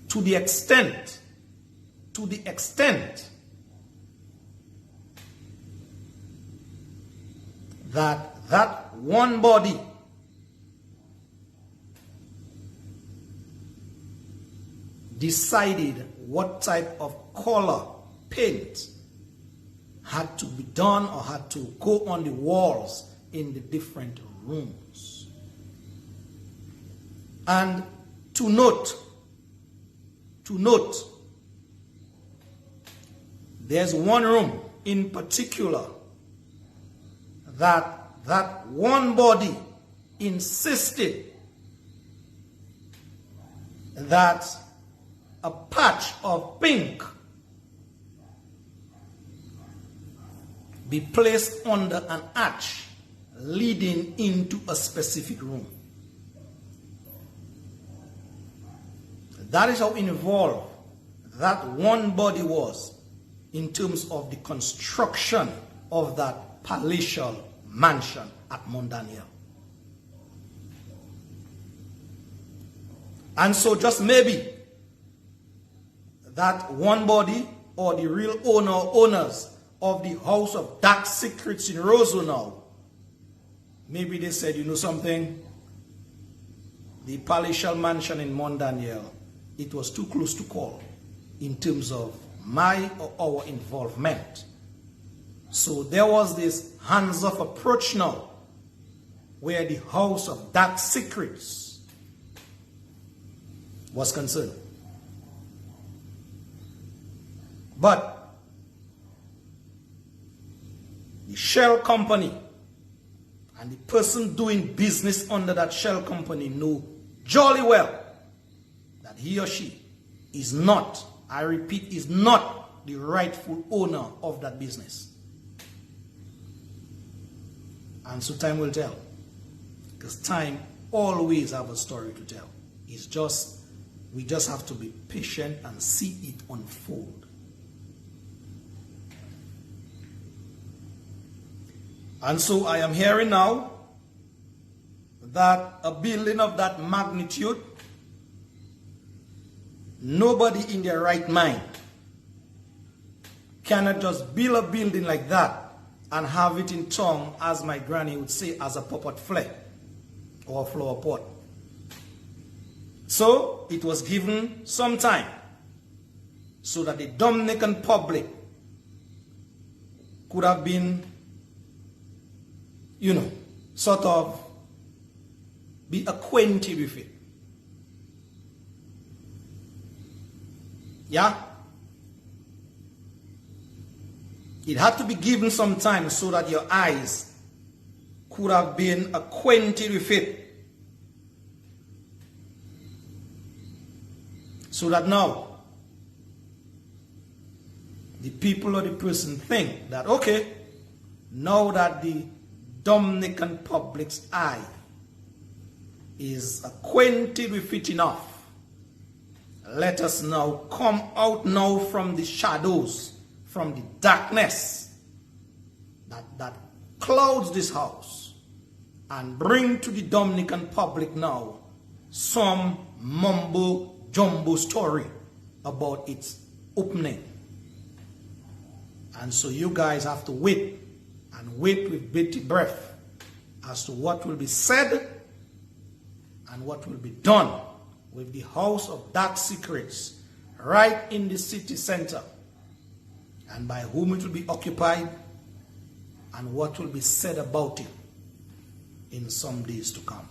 To the extent that that one body decided what type of color paint had to be done or had to go on the walls in the different rooms. And to note, there's one room in particular that one body insisted that a patch of pink be placed under an arch leading into a specific room. That is how involved that one body was in terms of the construction of that palatial mansion at Mount Daniel. And so just maybe that one body, or the real owner or owners of the House of Dark Secrets in Roseau now, maybe they said, you know something, the palatial mansion in Mount Daniel, it was too close to call in terms of my or our involvement So there was this hands-off approach now, where the House of Dark Secrets was concerned. But the shell company and the person doing business under that shell company knew jolly well that he or she is not, I repeat, is not the rightful owner of that business. And so time will tell. Because time always have a story to tell. It's just, we just have to be patient and see it unfold. And so I am hearing now that a building of that magnitude, nobody in their right mind cannot just build a building like that and have it in tongue, as my granny would say, as a puppet flag or a flower pot. So it was given some time so that the Dominican public could have been, you know, sort of be acquainted with it. Yeah? It had to be given some time so that your eyes could have been acquainted with it. So that now, the people or the person think that, okay, now that the Dominican public's eye is acquainted with it enough, let us now come out now from the shadows, from the darkness that clouds this house, and bring to the Dominican public now some mumbo jumbo story about its opening. And so you guys have to wait, and wait with bated breath as to what will be said and what will be done with the House of Dark Secrets right in the city center, and by whom it will be occupied, and what will be said about it in some days to come.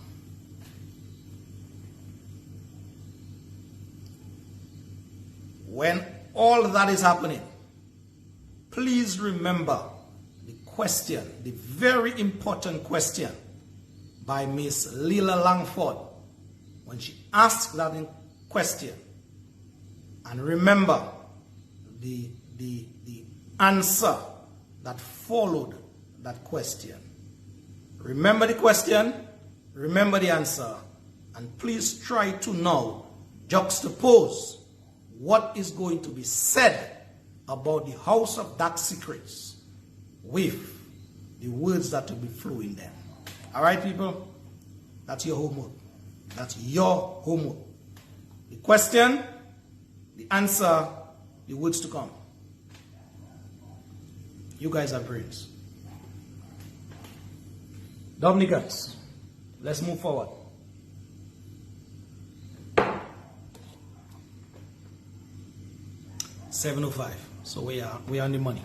When all that is happening, please remember the question, the very important question by Miss Lila Langford when she asked that question. And remember the answer that followed that question. Remember the question, remember the answer, and please try to now juxtapose what is going to be said about the House of Dark Secrets with the words that will be flowing there. All right, people? That's your homework. That's your homework. The question, the answer, the words to come. You guys are brains. Dominicans, let's move forward. $7:05. So we are on the money.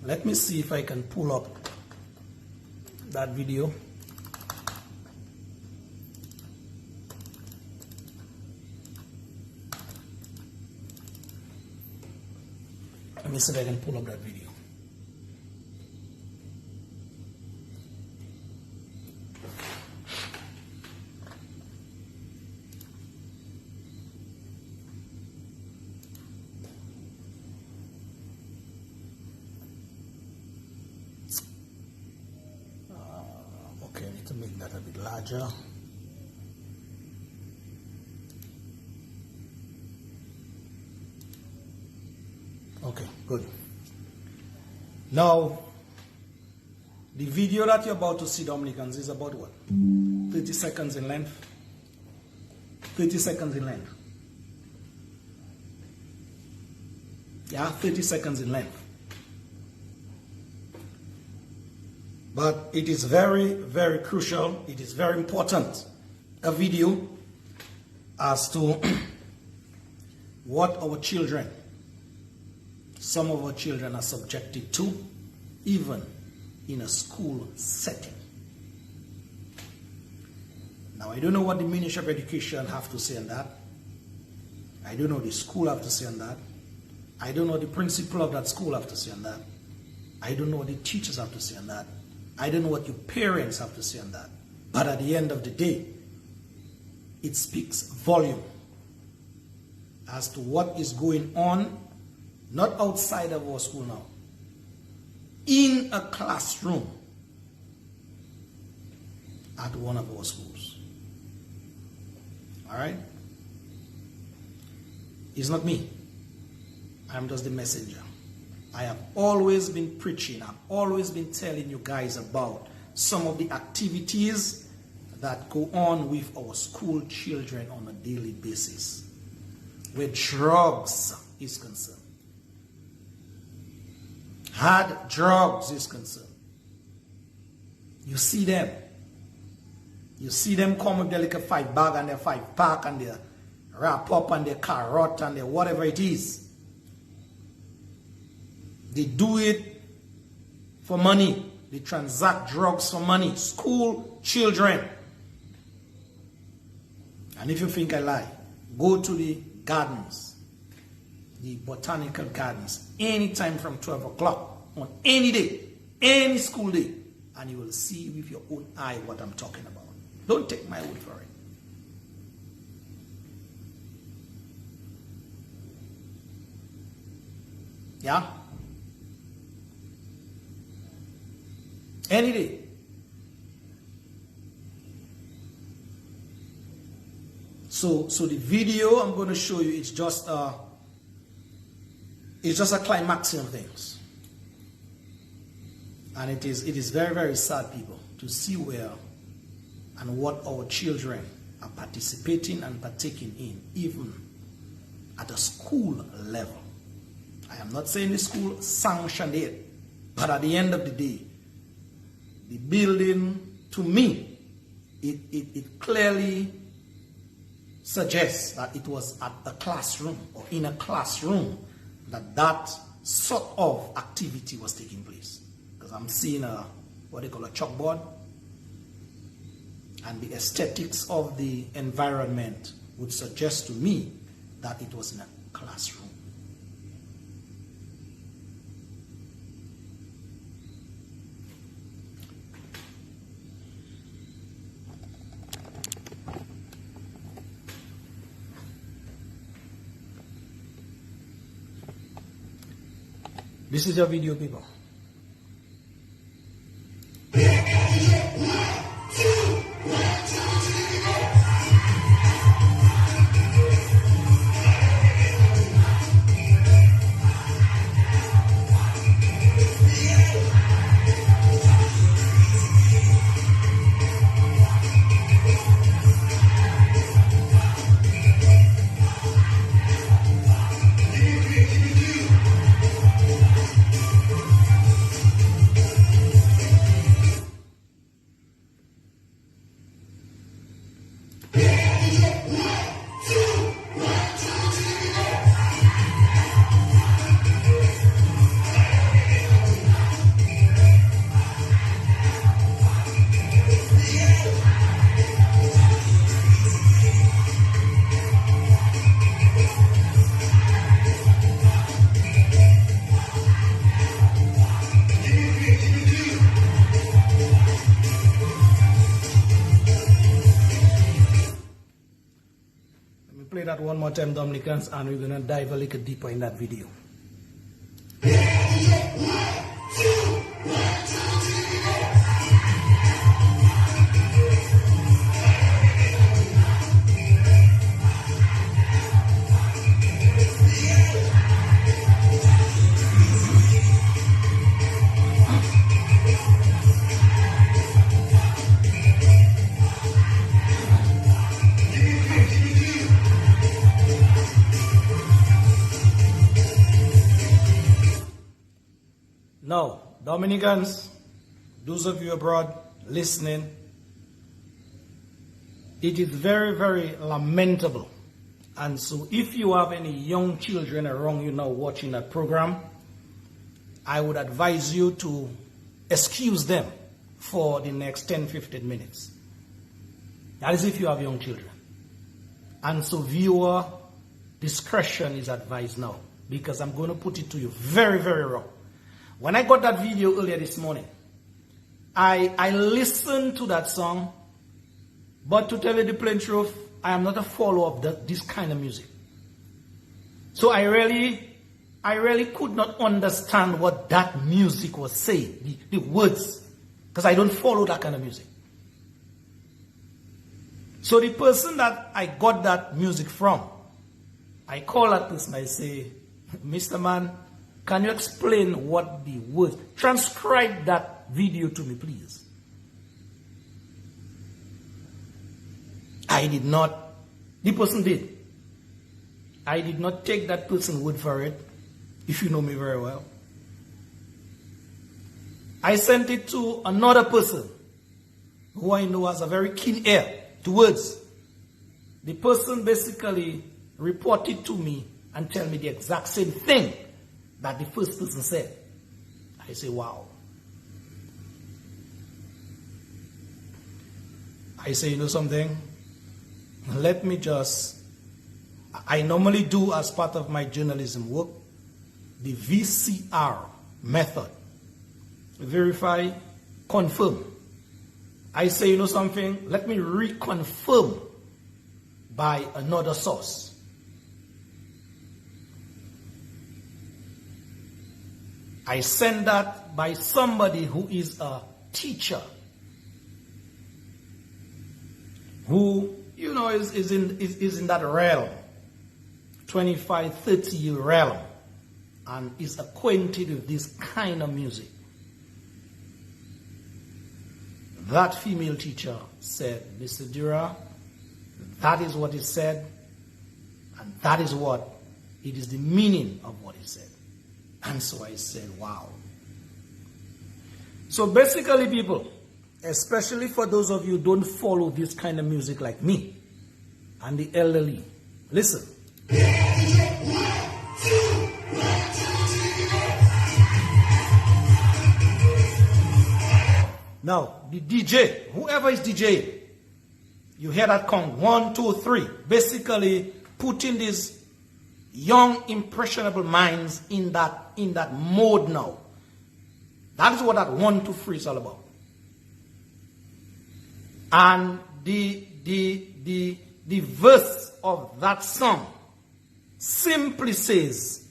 Let me see if I can pull up that video. Let me see if I can pull up that video. Okay, I need to make that a bit larger. Okay, good. Now, the video that you're about to see, Dominicans, is about what? 30 seconds in length. 30 seconds in length. Yeah, 30 seconds in length. But it is very, very crucial. It is very important. A video as to what our children some of our children are subjected to, even in a school setting. Now, I don't know what the Ministry of Education have to say on that. I don't know what the school have to say on that. I don't know what the principal of that school have to say on that. I don't know what the teachers have to say on that. I don't know what your parents have to say on that. But at the end of the day, it speaks volume as to what is going on, not outside of our school now, in a classroom at one of our schools. All right? It's not me. I'm just the messenger. I have always been preaching. I've always been telling you guys about some of the activities that go on with our school children on a daily basis, where drugs is concerned. Hard drugs is concerned. You see them. You see them come with their little 5 bag and their 5 pack and their wrap up and their carrot and their whatever it is. They do it for money. They transact drugs for money. School children. And if you think I lie, go to the gardens, the botanical gardens, anytime from 12 o'clock on any day, any school day, and you will see with your own eye what I'm talking about. Don't take my word for it. Yeah? Any day. So the video I'm going to show you is just a climaxing of things. And it is very, very sad, people, to see where and what our children are participating and partaking in, even at a school level. I am not saying the school sanctioned it, but at the end of the day, the building, to me, it clearly suggests that it was at a classroom or in a classroom that sort of activity was taking place. Because I'm seeing what they call a chalkboard, and the aesthetics of the environment would suggest to me that it was in a classroom. This is your video, people. Play that one more time, Dominicans, and we're going to dive a little deeper in that video. Now, Dominicans, those of you abroad listening, it is very, very lamentable. And so if you have any young children around you now watching that program, I would advise you to excuse them for the next 10-15 minutes. That is if you have young children. And so viewer discretion is advised now, because I'm going to put it to you very, very raw. When I got that video earlier this morning, I listened to that song, but to tell you the plain truth, I am not a follower of this kind of music. So I really could not understand what that music was saying, the words, because I don't follow that kind of music. So the person that I got that music from, I call that person, I say, Mr. Man, can you explain what the words, transcribe that video to me, please. I did not, the person did. I did not take that person's word for it, if you know me very well. I sent it to another person who I know has a very keen ear to words. The person basically reported to me and tell me the exact same thing that the first person said. I say, wow. I say, you know something? Let me just, I normally do as part of my journalism work, the VCR method. Verify, confirm. I say, you know something? Let me reconfirm by another source. I send that by somebody who is a teacher, who, you know, is in that realm, 25, 30-year realm, and is acquainted with this kind of music. That female teacher said, Mr. Dura, that is what he said, and that is what, it is the meaning of what he said. And so I said, wow. So basically, people, especially for those of you who don't follow this kind of music like me and the elderly, listen. Now, the DJ, whoever is DJ, you hear that count, 1, 2, 3, basically putting these young, impressionable minds in that mode now. That is what that 1, 2, 3 is all about. And the verse of that song simply says,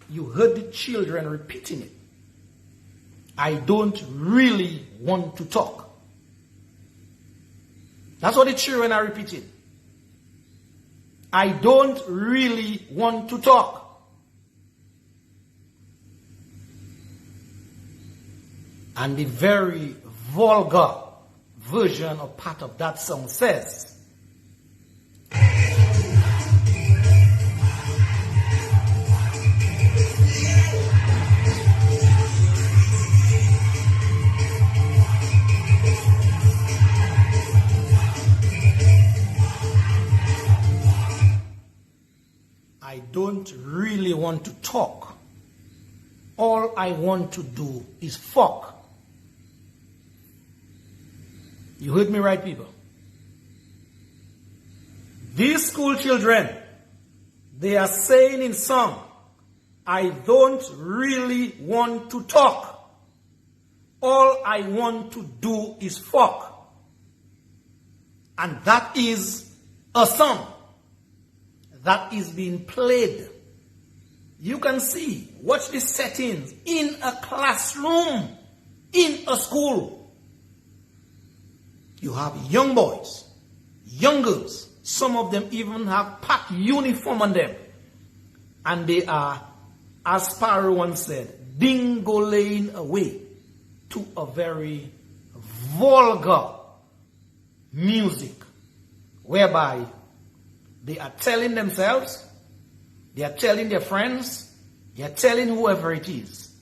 you heard the children repeating it, I don't really want to talk. That's what the children are repeating. I don't really want to talk. And the very vulgar version or part of that song says, I don't really want to talk. All I want to do is fuck. You heard me right, people. These school children, they are saying in song, I don't really want to talk. All I want to do is fuck. And that is a song that is being played. You can see, watch the settings in a classroom, in a school. You have young boys, young girls. Some of them even have packed uniform on them. And they are, as Sparrow once said, dingoing away to a very vulgar music, whereby they are telling themselves, they are telling their friends, they are telling whoever it is,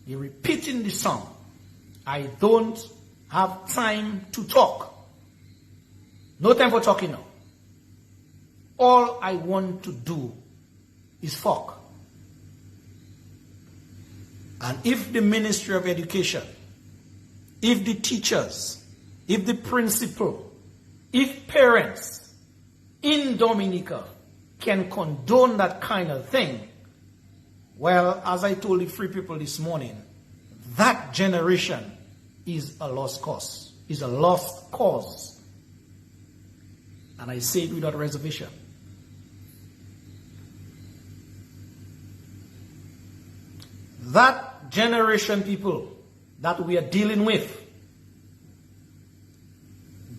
they're repeating the song, I don't have time to talk. No time for talking now. All I want to do is fuck. And if the Ministry of Education, if the teachers, if the principal, if parents in Dominica can condone that kind of thing, well, as I told the free people this morning, that generation is a lost cause, is a lost cause. And I say it without reservation. That generation, people, that we are dealing with,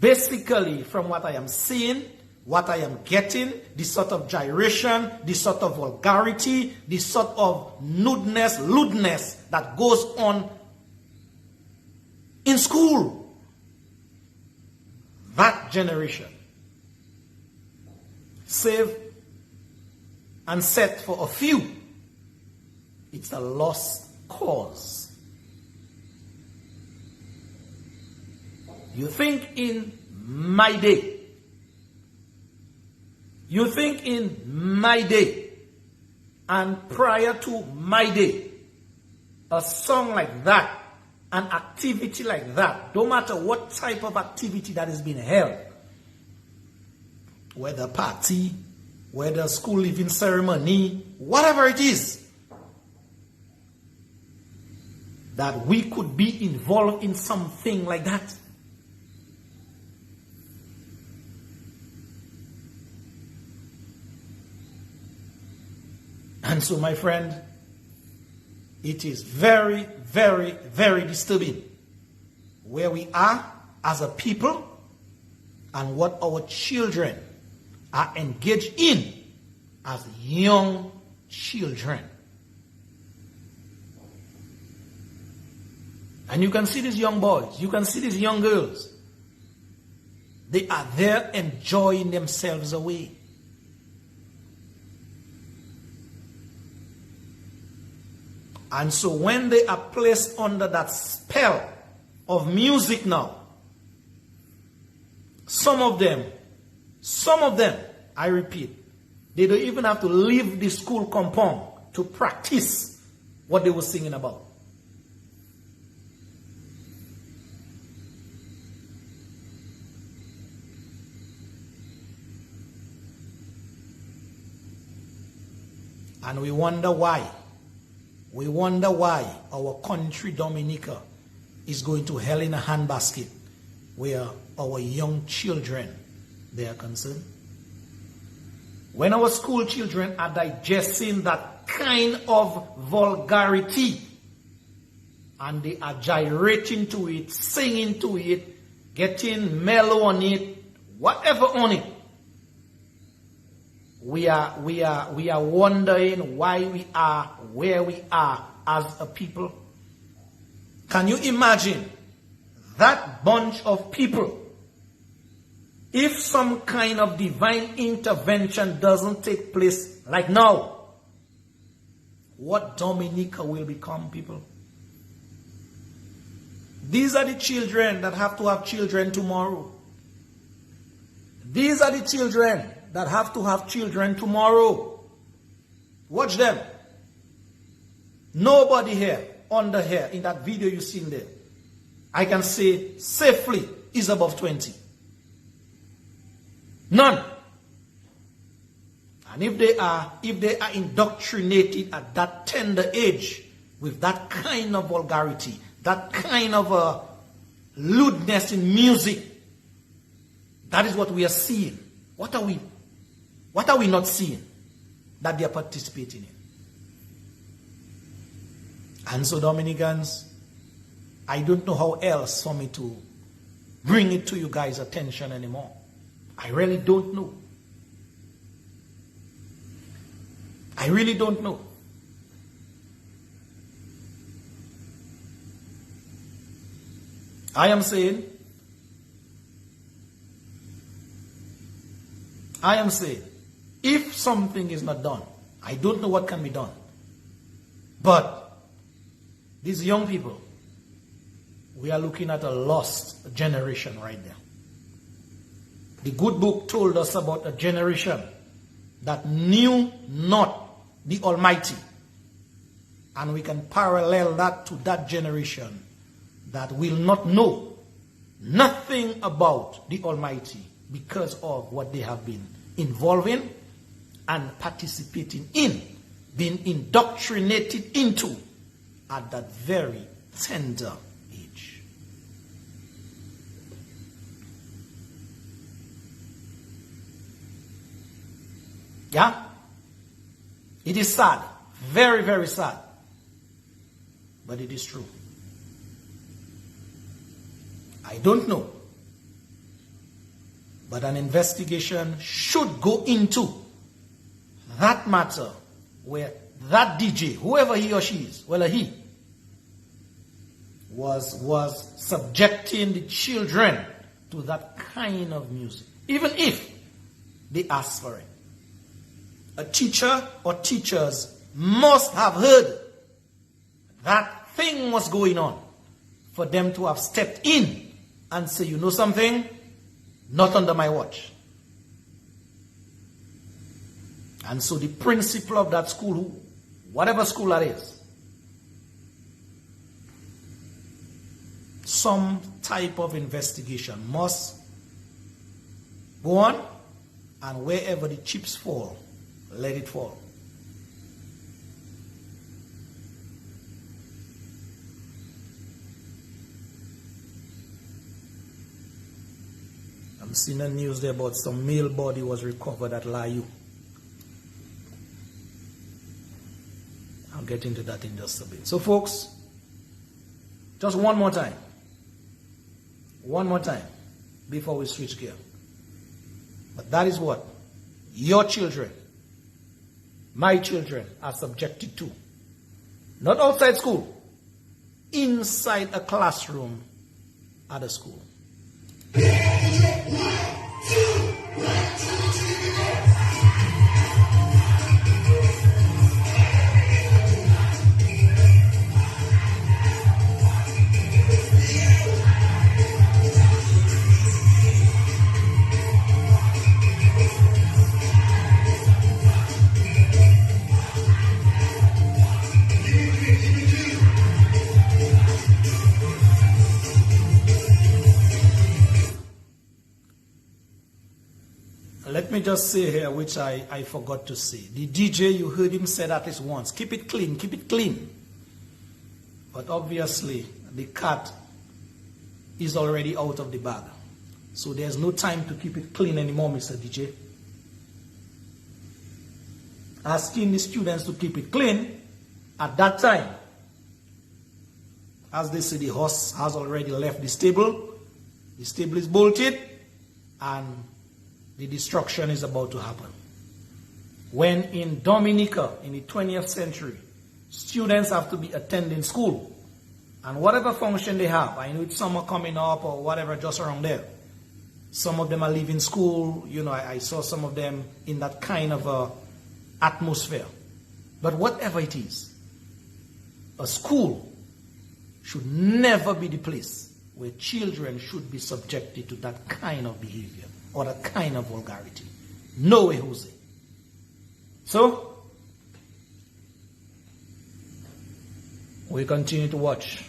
basically from what I am seeing, what I am getting, the sort of gyration, the sort of vulgarity, the sort of lewdness that goes on in school. That generation, save and set for a few, it's a lost cause. You think in my day, you think in my day and prior to my day, a song like that, an activity like that, no matter what type of activity that is being held, whether party, whether school leaving ceremony, whatever it is, that we could be involved in something like that. And so, my friend, it is very, very, very disturbing where we are as a people and what our children are engaged in as young children. And you can see these young boys, you can see these young girls. They are there enjoying themselves away. And so when they are placed under that spell of music now, some of them, I repeat, they don't even have to leave the school compound to practice what they were singing about. And we wonder why. We wonder why our country, Dominica, is going to hell in a handbasket where our young children, they are concerned. When our school children are digesting that kind of vulgarity and they are gyrating to it, singing to it, getting mellow on it, whatever on it, we are wondering why we are where we are as a people. Can you imagine that bunch of people? If some kind of divine intervention doesn't take place like now, what Dominica will become, people? These are the children that have to have children tomorrow. These are the children that have to have children tomorrow. Watch them. Nobody here, under here, in that video you seen there, I can say safely is above 20. None. And if they are indoctrinated at that tender age with that kind of vulgarity, that kind of lewdness in music, that is what we are seeing. What are we not seeing that they are participating in? And so, Dominicans, I don't know how else for me to bring it to you guys' attention anymore. I really don't know. I really don't know. I am saying, if something is not done, I don't know what can be done. But these young people, we are looking at a lost generation right there. The good book told us about a generation that knew not the Almighty. And we can parallel that to that generation that will not know nothing about the Almighty because of what they have been involved in and participating in, being indoctrinated into at that very tender age. Yeah? It is sad. Very, very sad. But it is true. I don't know. But an investigation should go into that matter where that DJ, whoever he or she is, well, he was subjecting the children to that kind of music, even if they asked for it. A teacher or teachers must have heard that thing was going on for them to have stepped in and say, you know something? Not under my watch. And so the principal of that school, whatever school that is, some type of investigation must go on, and wherever the chips fall, let it fall. I'm seeing the news there about some male body was recovered at Layu. I'll get into that in just a bit. So folks, just one more time before we switch gear. But that is what your children, my children, are subjected to. Not outside school, inside a classroom at a school. Let me just say here, which I forgot to say. The DJ, you heard him say that at least once. Keep it clean, keep it clean. But obviously, the cat is already out of the bag. So there's no time to keep it clean anymore, Mr. DJ. Asking the students to keep it clean, at that time, as they say, the horse has already left the stable is bolted, and the destruction is about to happen. When in Dominica, in the 20th century, students have to be attending school, and whatever function they have, I know it's summer coming up or whatever, just around there. Some of them are leaving school, you know, I saw some of them in that kind of atmosphere. But whatever it is, a school should never be the place where children should be subjected to that kind of behavior or that kind of vulgarity. No way, Jose. So, we continue to watch.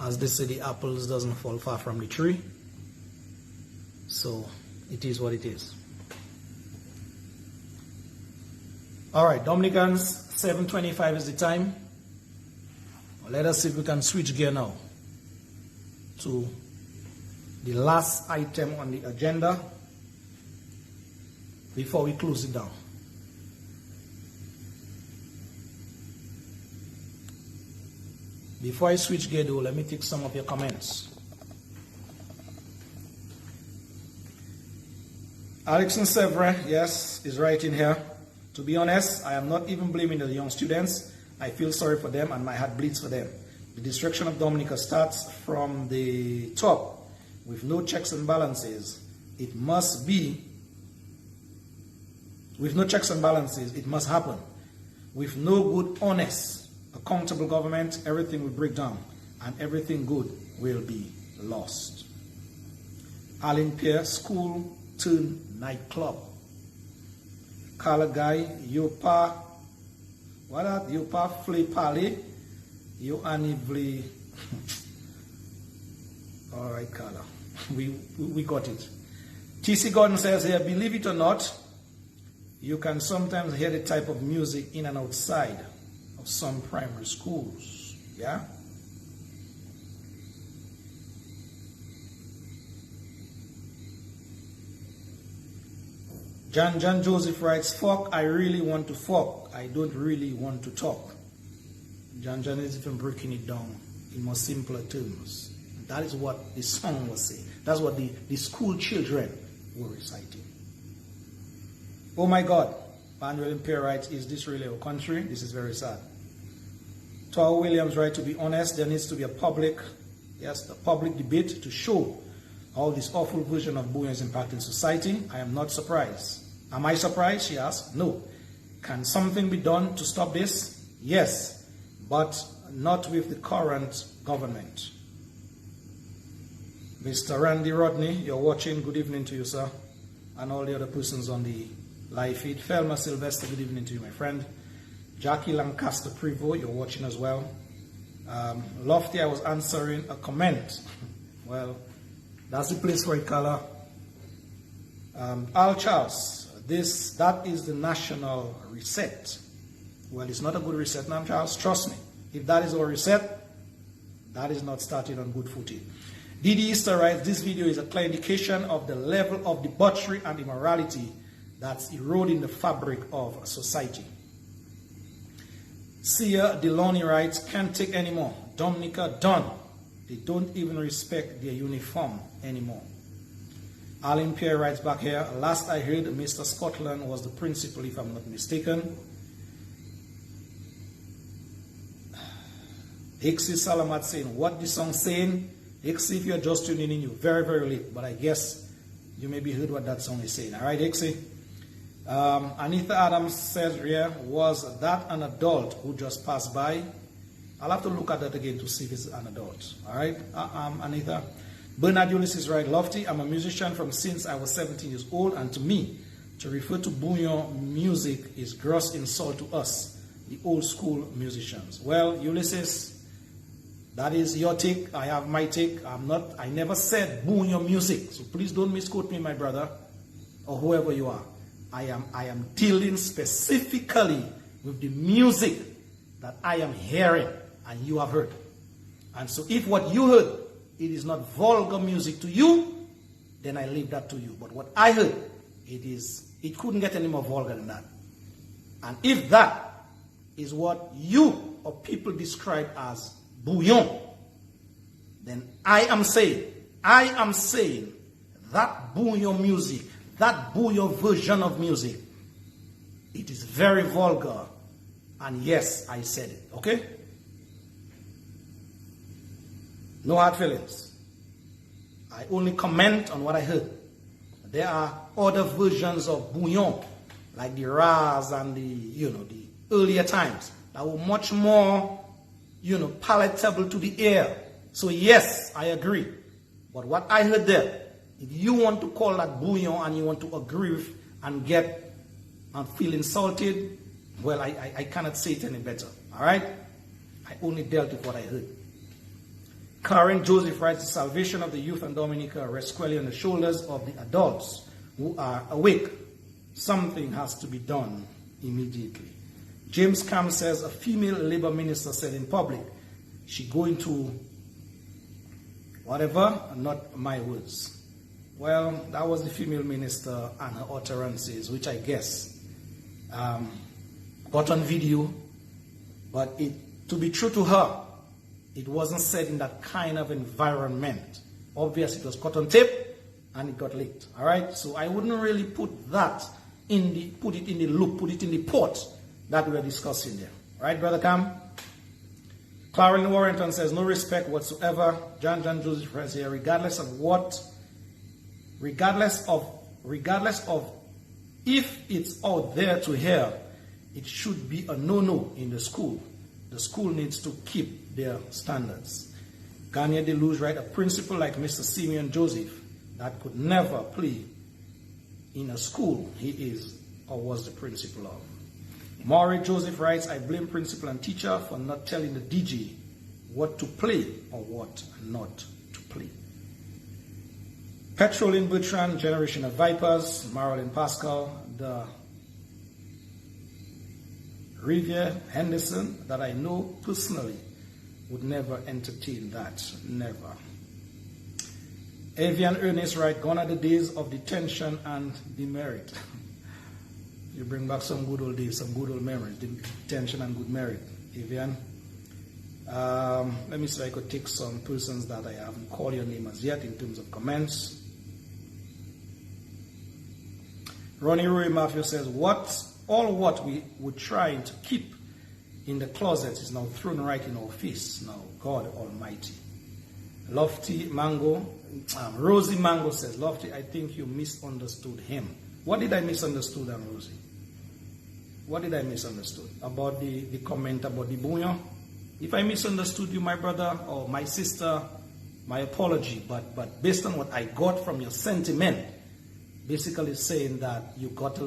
As they say, the apples doesn't fall far from the tree. So, it is what it is. All right, Dominicans, 7:25 is the time. Let us see if we can switch gear now to the last item on the agenda before we close it down. Before I switch gear though, let me take some of your comments. Alexon Sevre, yes, is right in here. To be honest, I am not even blaming the young students. I feel sorry for them and my heart bleeds for them. The destruction of Dominica starts from the top with no checks and balances. It must be, with no checks and balances, it must happen. With no good, honest, accountable government, everything will break down and everything good will be lost. Allen Pierre, school turned nightclub. Carla Guy, Yopa What that? You Pafli Pali. You Anivli. All right, Carla. We got it. TC Gordon says here, believe it or not, you can sometimes hear the type of music in and outside of some primary schools. Yeah? John Joseph writes, fuck, I really want to fuck. I don't really want to talk. John is even breaking it down in more simpler terms. That is what the song was saying. That's what the school children were reciting. Oh my God, Manuel Imperial writes, is this really our country? This is very sad. Tower Williams writes, to be honest, there needs to be a public debate to show how this awful version of bullying is impacting society. I am not surprised. Am I surprised? She asked. No. Can something be done to stop this? Yes, but not with the current government. Mr. Randy Rodney, you're watching. Good evening to you, sir, and all the other persons on the live feed. Felma Sylvester, good evening to you, my friend. Jackie Lancaster Prevo, you're watching as well. Lofty, I was answering a comment. Well, that's the place for it, Carla. Al Charles, that is the national reset. Well, it's not a good reset now, Charles. Trust me. If that is our reset, that is not started on good footing. Didi Easter writes, this video is a clear indication of the level of debauchery and immorality that's eroding the fabric of society. Sia Deloney writes, can't take anymore. Dominica done. They don't even respect their uniform anymore. Alan Pierre writes back here, last I heard, Mr. Scotland was the principal, if I'm not mistaken. Ixi Salamat saying, what the song saying? Ixi, if you're just tuning in, you're very, very late, but I guess you maybe heard what that song is saying. All right, Ixi? Anita Adams says here, was that an adult who just passed by? I'll have to look at that again to see if it's an adult. All right, Anita. Bernard Ulysses is right. Lofty, I'm a musician from since I was 17 years old, and to me, to refer to bouillon music is gross insult to us, the old school musicians. Well, Ulysses, that is your take. I have my take. I never said bouillon music, so please don't misquote me, my brother, or whoever you are. I am dealing specifically with the music that I am hearing and you have heard. And so if what you heard, it is not vulgar music to you, then I leave that to you. But what I heard, it couldn't get any more vulgar than that. And if that is what you or people describe as bouillon, then I am saying that bouillon music, that bouillon version of music, it is very vulgar. And yes, I said it, okay? No hard feelings. I only comment on what I heard. There are other versions of bouillon, like the Raz and the earlier times, that were much more, palatable to the ear. So yes, I agree. But what I heard there, if you want to call that bouillon and you want to agree with and get and feel insulted, well, I cannot say it any better. All right? I only dealt with what I heard. Karen Joseph writes, the salvation of the youth and Dominica rests squarely on the shoulders of the adults who are awake. Something has to be done immediately. James Cam says, a female labor minister said in public, she going to whatever, not my words. Well, that was the female minister and her utterances, which I guess got on video, but to be true to her, it wasn't said in that kind of environment. Obviously, it was caught on tape and it got leaked. All right, so I wouldn't really put it in the pot that we're discussing there. All right, Brother Cam? Clarence Warrington says, no respect whatsoever. John Joseph says here, regardless of if it's out there to hear, it should be a no-no in the school. The school needs to keep their standards. Ganya Deluge write, a principal like Mr. Simeon Joseph that could never play in a school he is or was the principal of. Maury Joseph writes, I blame principal and teacher for not telling the DJ what to play or what not to play. Petrolin Bertrand, Generation of Vipers, Marilyn Pascal, the Riviere Henderson, that I know personally, would never entertain that. Never. Avian Ernest writes, gone are the days of detention and demerit. You bring back some good old days, some good old memories, detention and good merit. Avian. Let me see if I could take some persons that I haven't called your name as yet in terms of comments. Ronnie Roy Matthew says, what we were trying to keep in the closet is now thrown right in our face. Now, God Almighty. Lofty Mango, Rosie Mango says, Lofty, I think you misunderstood him. What did I misunderstood, Rosie? What did I misunderstood? About the comment about the Bunyo? If I misunderstood you, my brother or my sister, my apology. But based on what I got from your sentiment, basically saying that you felt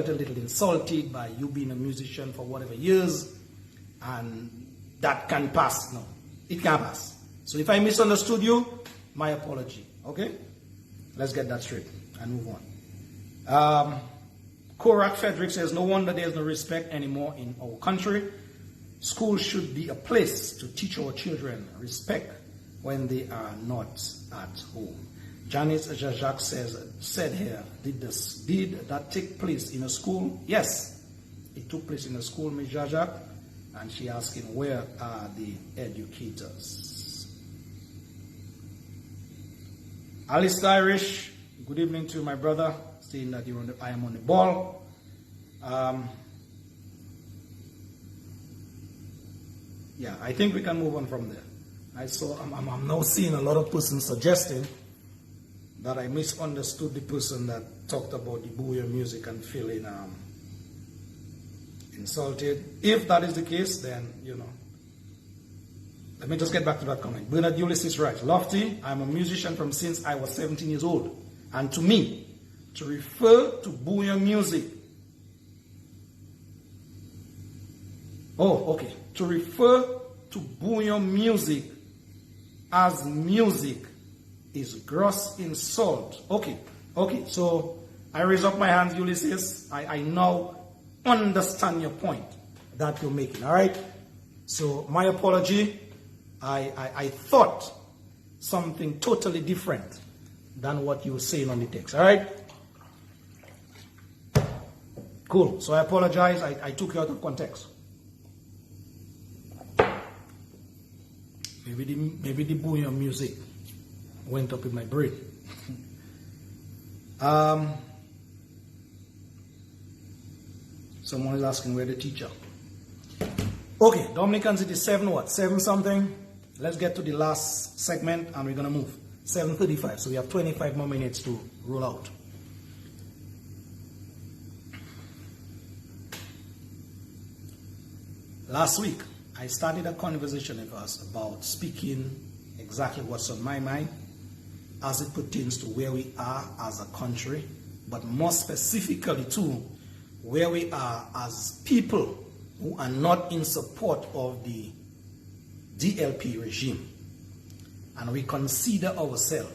a little insulted by you being a musician for whatever years, and that can pass. No, it can pass. So if I misunderstood you, my apology. Okay? Let's get that straight and move on. Korak Frederick says, no wonder there's no respect anymore in our country. School should be a place to teach our children respect when they are not at home. Janice Jajak said here, did that take place in a school? Yes, it took place in a school, Ms. Jajak. And she asking, where are the educators? Alice Irish, good evening to my brother, saying that I am on the ball. Yeah, I think we can move on from there. I'm now seeing a lot of persons suggesting that I misunderstood the person that talked about the Booyah music and feeling insulted. If that is the case, then, let me just get back to that comment. Bernard Ulysses writes, Lofty, I'm a musician from since I was 17 years old. And to me, to refer to Booyah music, to refer to Booyah music as music is gross insult. Okay, so I raise up my hands, Ulysses. I now understand your point that you're making, all right? So my apology. I thought something totally different than what you were saying on the text, all right? Cool. So I apologize. I took you out of context. Maybe the Booyah music went up in my brain. Someone is asking where the teacher. Okay, Dominicans, it is 7 something. Let's get to the last segment and we're going to move. 7:35, so we have 25 more minutes to roll out. Last week, I started a conversation with us about speaking exactly what's on my mind as it pertains to where we are as a country, but more specifically to where we are as people who are not in support of the DLP regime. And we consider ourselves,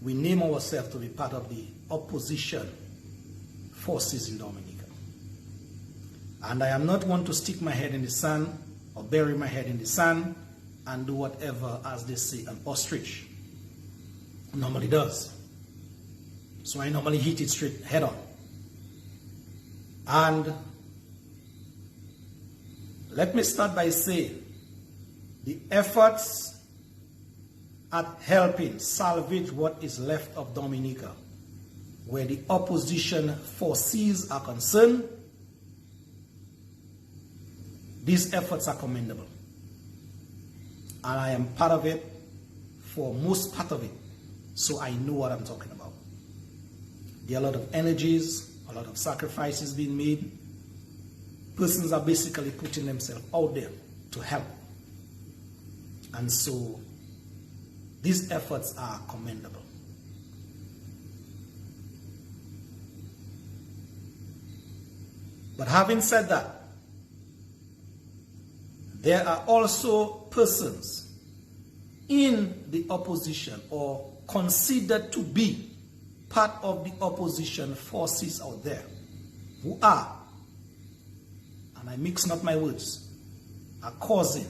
we name ourselves to be part of the opposition forces in Dominica. And I am not one to stick my head in the sand or bury my head in the sand and do whatever, as they say, an ostrich normally does. So I normally hit it straight head on. And let me start by saying the efforts at helping salvage what is left of Dominica, where the opposition forces are concerned, these efforts are commendable. And I am part of it for most part of it. So I know what I'm talking about. There are a lot of energies, a lot of sacrifices being made. Persons are basically putting themselves out there to help. And so these efforts are commendable. But having said that, there are also persons in the opposition or considered to be part of the opposition forces out there who are, and I mix not my words, are causing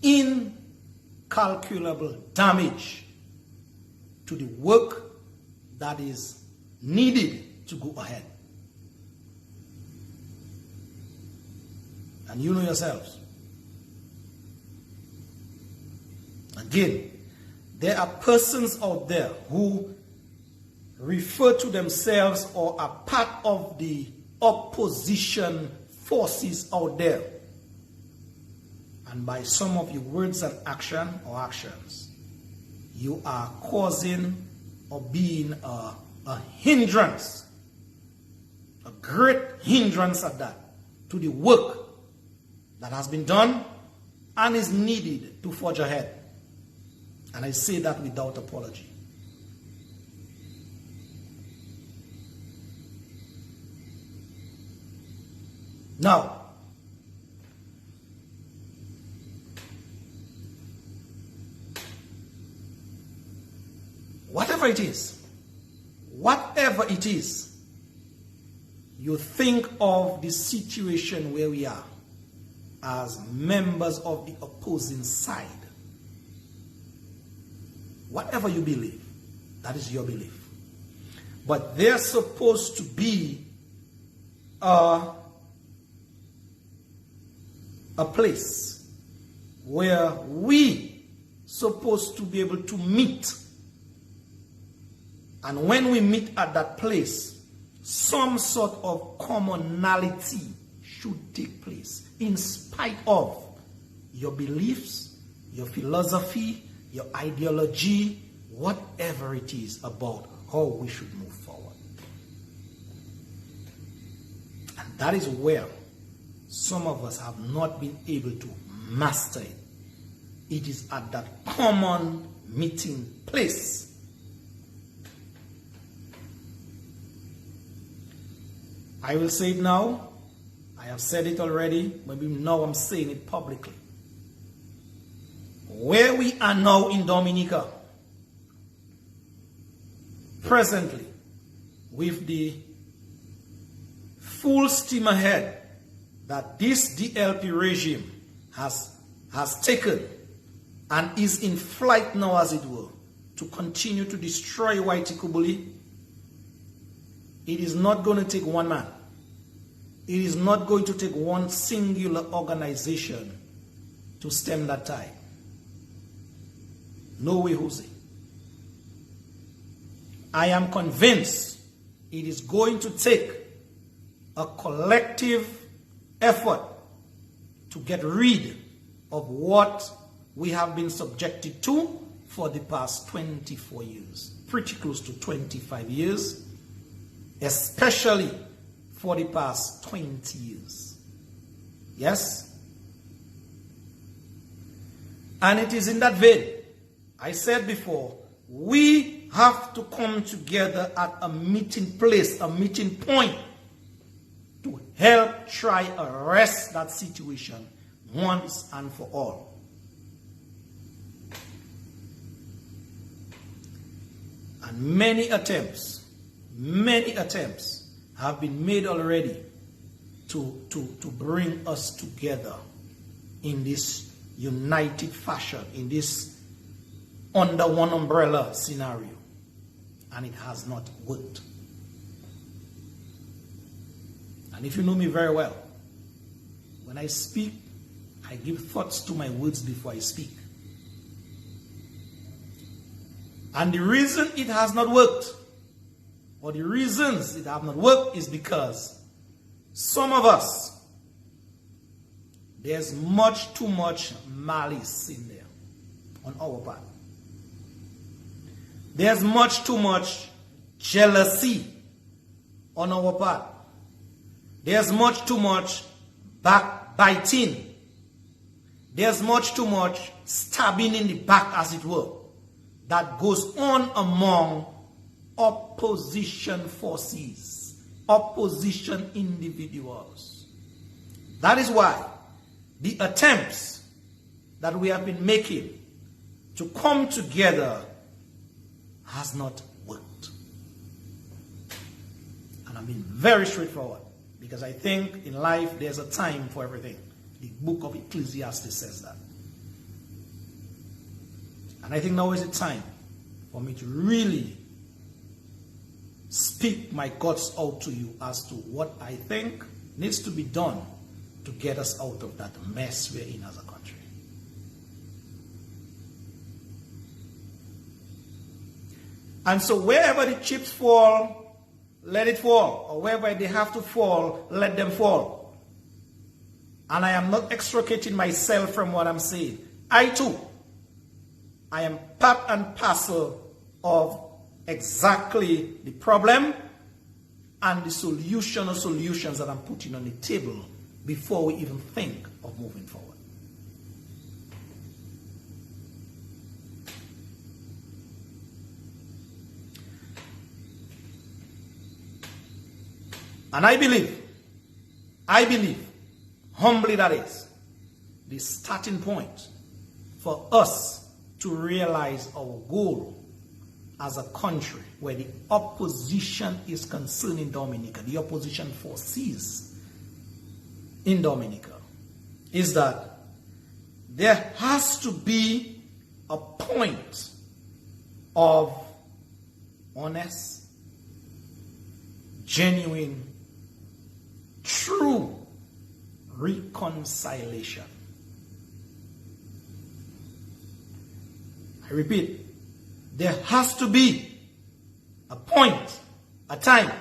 incalculable damage to the work that is needed to go ahead. And you know yourselves. Again, there are persons out there who refer to themselves or are part of the opposition forces out there. And by some of your words and action or actions, you are causing or being a hindrance, a great hindrance at that, to the work that has been done and is needed to forge ahead. And I say that without apology. Now, whatever it is, you think of the situation where we are as members of the opposing side. Whatever you believe, that is your belief. But there's supposed to be a place where we supposed to be able to meet. And when we meet at that place, some sort of commonality should take place in spite of your beliefs, your philosophy, your ideology, whatever it is about how we should move forward. And that is where some of us have not been able to master it. It is at that common meeting place. I will say it now. I have said it already. Maybe now I'm saying it publicly. Where we are now in Dominica, presently, with the full steam ahead that this DLP regime has taken and is in flight now, as it were, to continue to destroy Waitukubuli, it is not going to take one man. It is not going to take one singular organization to stem that tide. No way, Jose. I am convinced it is going to take a collective effort to get rid of what we have been subjected to for the past 24 years, pretty close to 25 years, especially for the past 20 years. Yes? And it is in that vein, I said before, we have to come together at a meeting place, a meeting point, to help try arrest that situation once and for all. And many attempts have been made already to bring us together in this united fashion, in this under one umbrella scenario, and it has not worked. And if you know me very well, when I speak, I give thoughts to my words before I speak. And the reason it has not worked, or the reasons it has not worked, is because some of us, there's much too much malice in there on our part. There's much too much jealousy on our part. There's much too much backbiting. There's much too much stabbing in the back, as it were, that goes on among opposition forces opposition individuals. That is why the attempts that we have been making to come together has not worked. And I'm being very straightforward, because I think in life there's a time for everything. The book of Ecclesiastes says that. And I think now is the time for me to really speak my guts out to you as to what I think needs to be done to get us out of that mess we're in as a country. And so wherever the chips fall, let it fall. Or wherever they have to fall, let them fall. And I am not extricating myself from what I'm saying. I too, I am part and parcel of exactly the problem and the solution or solutions that I'm putting on the table before we even think of moving forward. And I believe, humbly that is, the starting point for us to realize our goal as a country where the opposition is concerned in Dominica, the opposition forces in Dominica, is that there has to be a point of honest, genuine, true reconciliation. I repeat, there has to be a point, a time,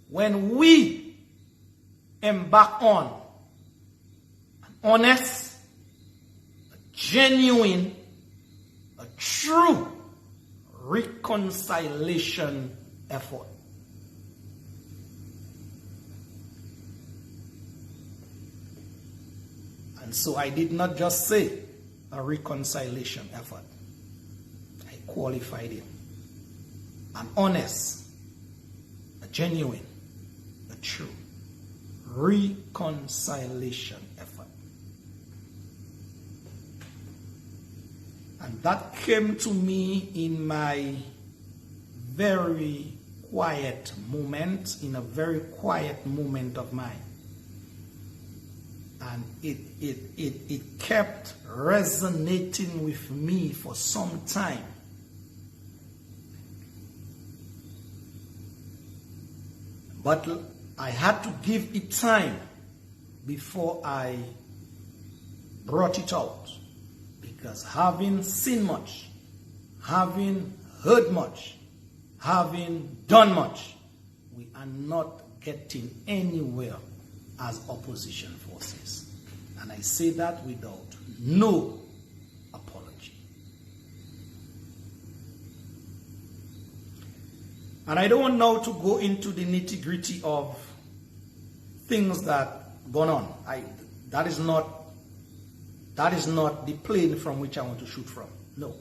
when we embark on an honest, a genuine, a true reconciliation effort. And so I did not just say a reconciliation effort. I qualified it. An honest, a genuine, a true reconciliation effort. And that came to me in my very quiet moment, in a very quiet moment of mine. And it kept resonating with me for some time. But I had to give it time before I brought it out. Because having seen much, having heard much, having done much, we are not getting anywhere as opposition forces. And I say that without no apology. And I don't want now to go into the nitty-gritty of things that gone on. That is not the plane from which I want to shoot from. No.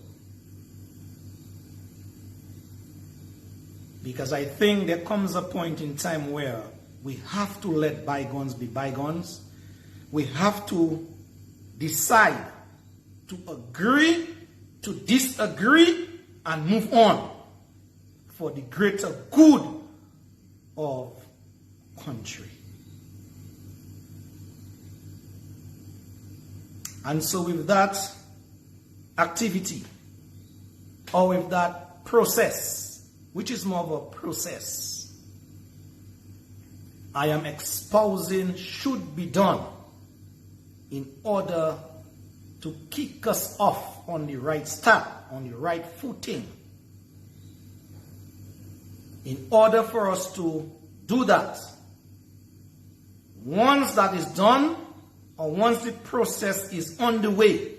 Because I think there comes a point in time where we have to let bygones be bygones. We have to decide to agree, to disagree, and move on for the greater good of country. And so with that activity, or with that process, which is more of a process, I am espousing should be done in order to kick us off on the right start, on the right footing. In order for us to do that, once that is done, or once the process is underway,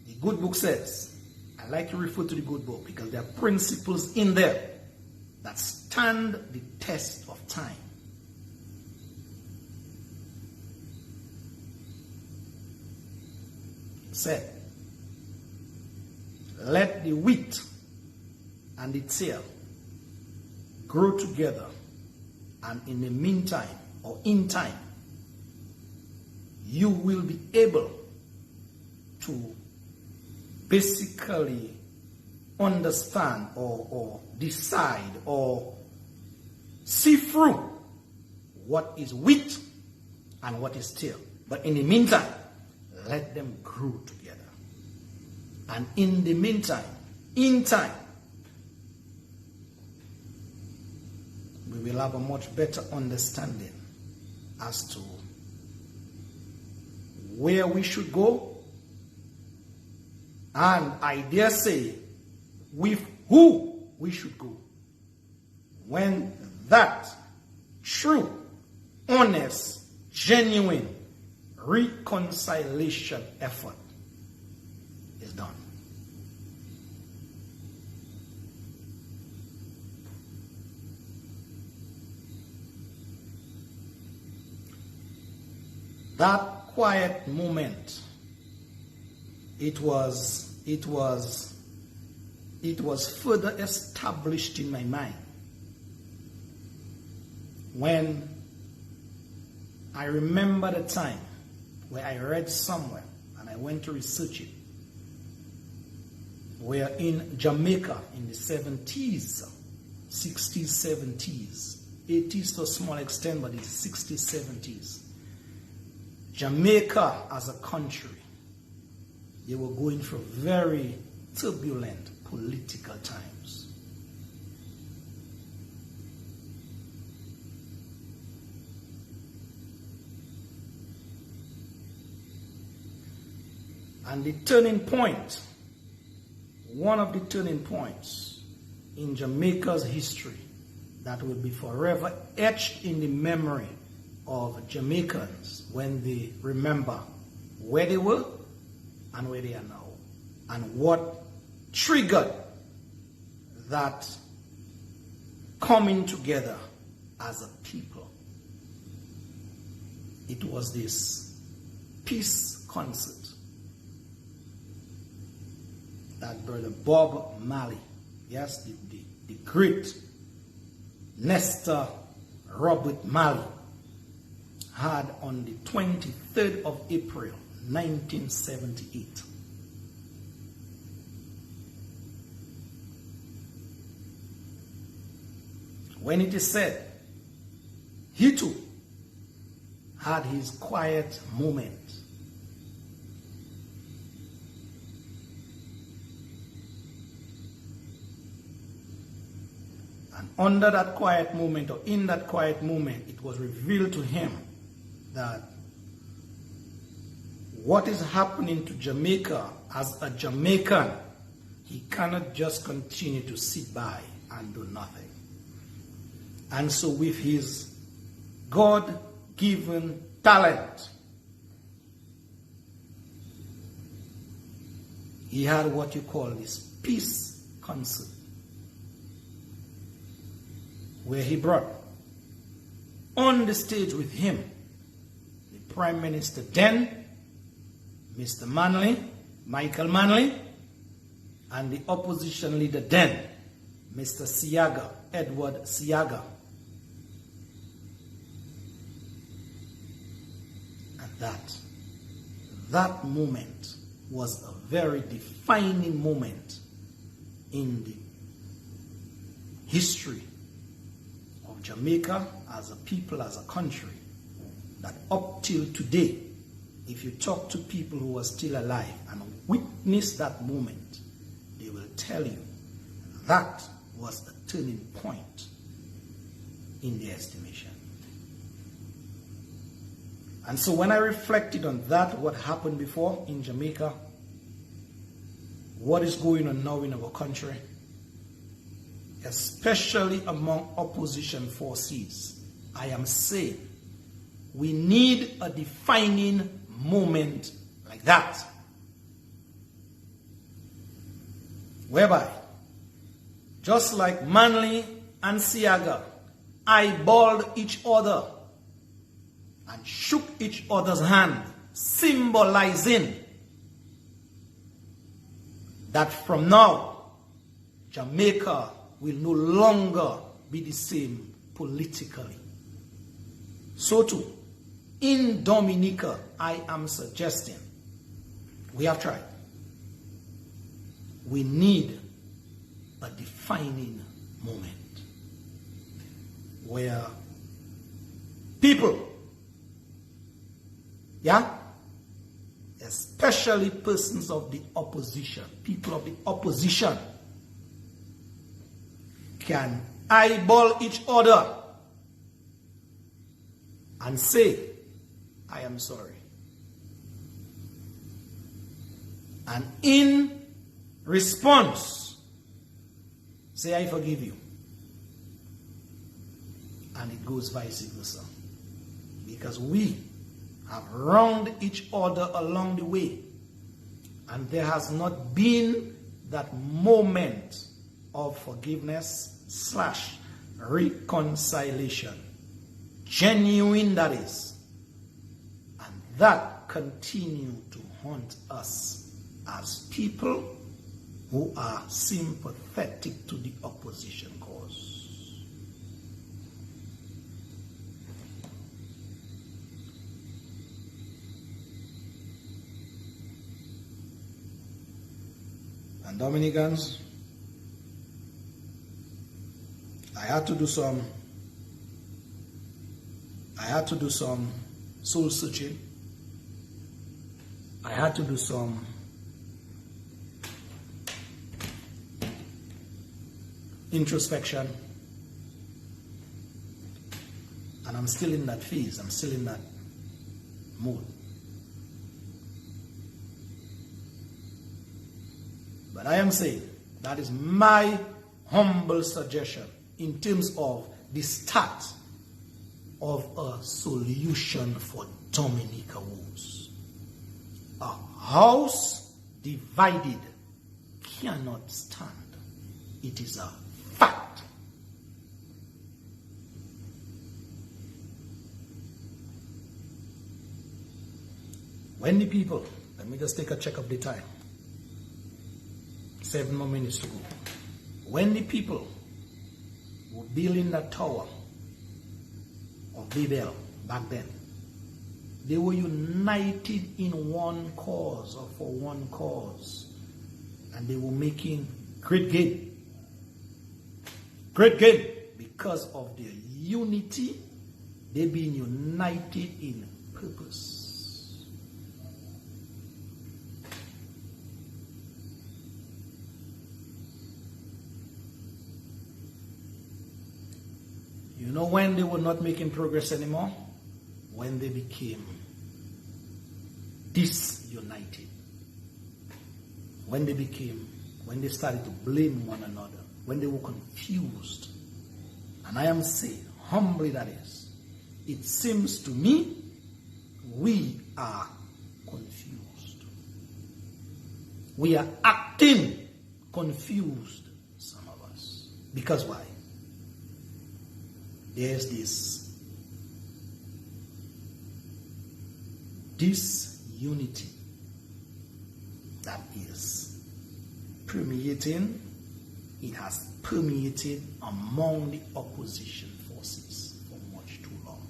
the good book says, I like to refer to the good book because there are principles in there that stand the test of time. It said, let the wheat and the tear grow together, and in the meantime, or in time, you will be able to basically understand or decide or see through what is wheat and what is stale. But in the meantime, let them grow together. And in the meantime, in time, we will have a much better understanding as to where we should go, and I dare say with who we should go when that true, honest, genuine reconciliation effort is done. That quiet moment, it was further established in my mind when I remember the time where I read somewhere and I went to research it, where in Jamaica in the 70s, 60s, 70s, 80s to a small extent, but it's 60s, 70s, Jamaica as a country, they were going through very turbulent political times. And the turning point, one of the turning points in Jamaica's history that will be forever etched in the memory of Jamaicans when they remember where they were and where they are now, and what triggered that coming together as a people. It was this peace concert that Brother Bob Marley, yes, the great Nestor Robert Marley, had on the 23rd of April, 1978. When it is said, he too had his quiet moment. And under that quiet moment, or in that quiet moment, it was revealed to him that what is happening to Jamaica as a Jamaican, he cannot just continue to sit by and do nothing. And so with his God-given talent, he had what you call this peace concert, where he brought on the stage with him the Prime Minister then, Mr. Manley, Michael Manley, and the opposition leader then, Mr. Seaga, Edward Seaga. And that moment was a very defining moment in the history of Jamaica as a people, as a country, that up till today, if you talk to people who are still alive and witness that moment, they will tell you that was a turning point in their estimation. And so when I reflected on that, what happened before in Jamaica, what is going on now in our country, especially among opposition forces, I am saying we need a defining moment like that, whereby, just like Manley and Seaga eyeballed each other and shook each other's hand, symbolizing that from now, Jamaica will no longer be the same politically. So too, in Dominica, I am suggesting, we have tried, we need a defining moment where people, especially persons of the opposition, people of the opposition, can eyeball each other and say, I am sorry. And in response, say, I forgive you. And it goes vice versa. Because we have wronged each other along the way. And there has not been that moment of forgiveness / reconciliation. Genuine, that is. And that continue to haunt us as people who are sympathetic to the opposition cause. And Dominicans, I had to do some soul searching. I had to do some introspection. And I'm still in that phase. I'm still in that mood. But I am saying that is my humble suggestion in terms of the start of a solution for Dominica woes. A house divided cannot stand. It is a fact. When the people, let me just take a check of the time. 7 more minutes to go. When the people were building that tower of Babel back then, they were united in one cause or for one cause. And they were making great gain. Great gain because of their unity. They being united in purpose. You know when they were not making progress anymore? When they became disunited. When they started to blame one another. When they were confused. And I am saying, humbly that is, it seems to me we are confused. We are acting confused, some of us. Because why? There's this disunity that is permeating. It has permeated among the opposition forces for much too long.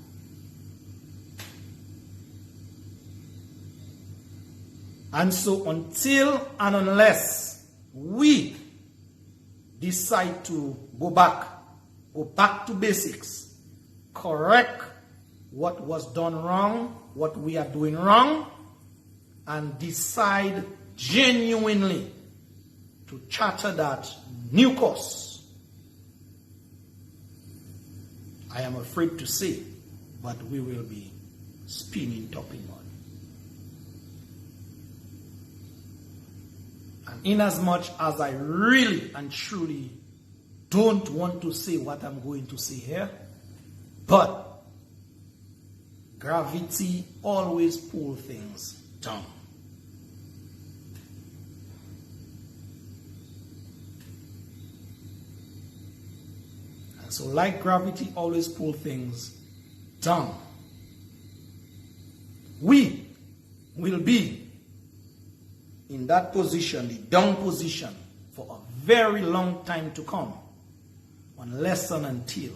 And so until and unless we decide to go back to basics, correct what was done wrong, what we are doing wrong, and decide genuinely to charter that new course, I am afraid to say, but we will be spinning top in mud. And inasmuch as I really and truly don't want to say what I'm going to say here, but gravity always pulls things down. And so like gravity always pulls things down, we will be in that position, the down position, for a very long time to come, unless and until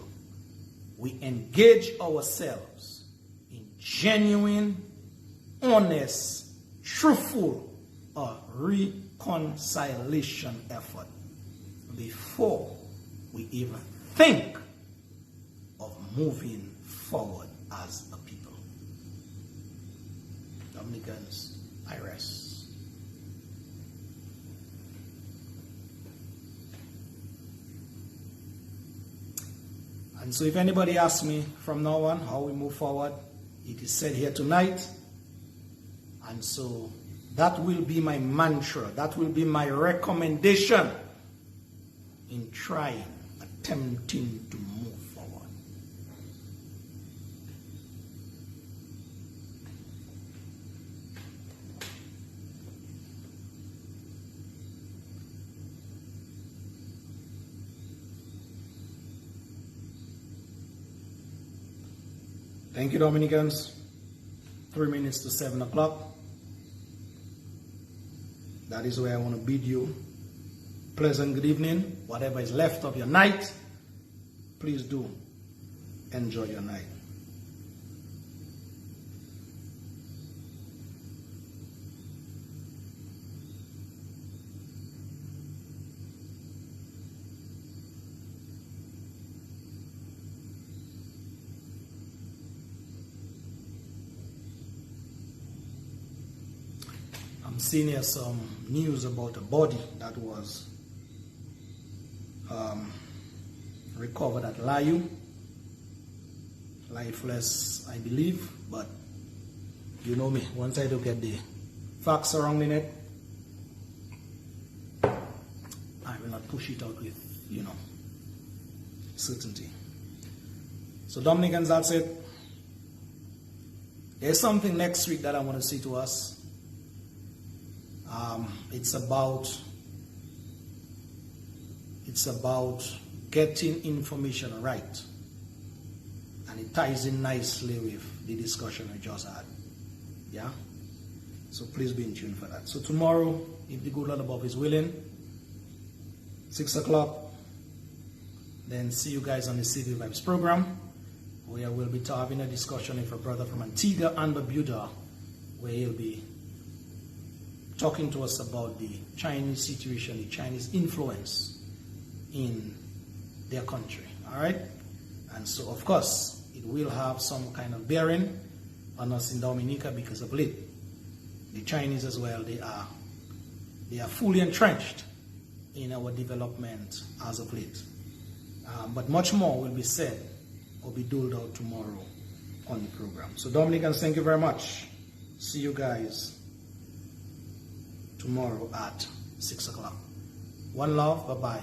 we engage ourselves in genuine, honest, truthful, or reconciliation effort before we even think of moving forward as a people. Dominicans, I rest. And so if anybody asks me from now on how we move forward, it is said here tonight. And so that will be my mantra. That will be my recommendation in trying, attempting to move forward. Thank you, Dominicans. 3 minutes to 7 o'clock. That is where I want to bid you pleasant good evening. Whatever is left of your night, please do enjoy your night. I'm seeing here some news about a body that was recovered at Layu. Lifeless, I believe, but you know me, once I look at the facts surrounding it, I will not push it out with, certainty. So Dominicans, that's it. There's something next week that I want to say to us. It's about getting information right, and it ties in nicely with the discussion we just had. Yeah, so please be in tune for that. So tomorrow, if the good Lord above is willing, 6 o'clock, then see you guys on the Civil Vibes program, where we'll be having a discussion with a brother from Antigua and Barbuda, where he'll be talking to us about the Chinese situation, the Chinese influence in their country. All right? And so, of course, it will have some kind of bearing on us in Dominica because of late. The Chinese as well, they are fully entrenched in our development as of late. But much more will be said or be doled out tomorrow on the program. So Dominicans, thank you very much. See you guys tomorrow at 6 o'clock. One love. Bye-bye.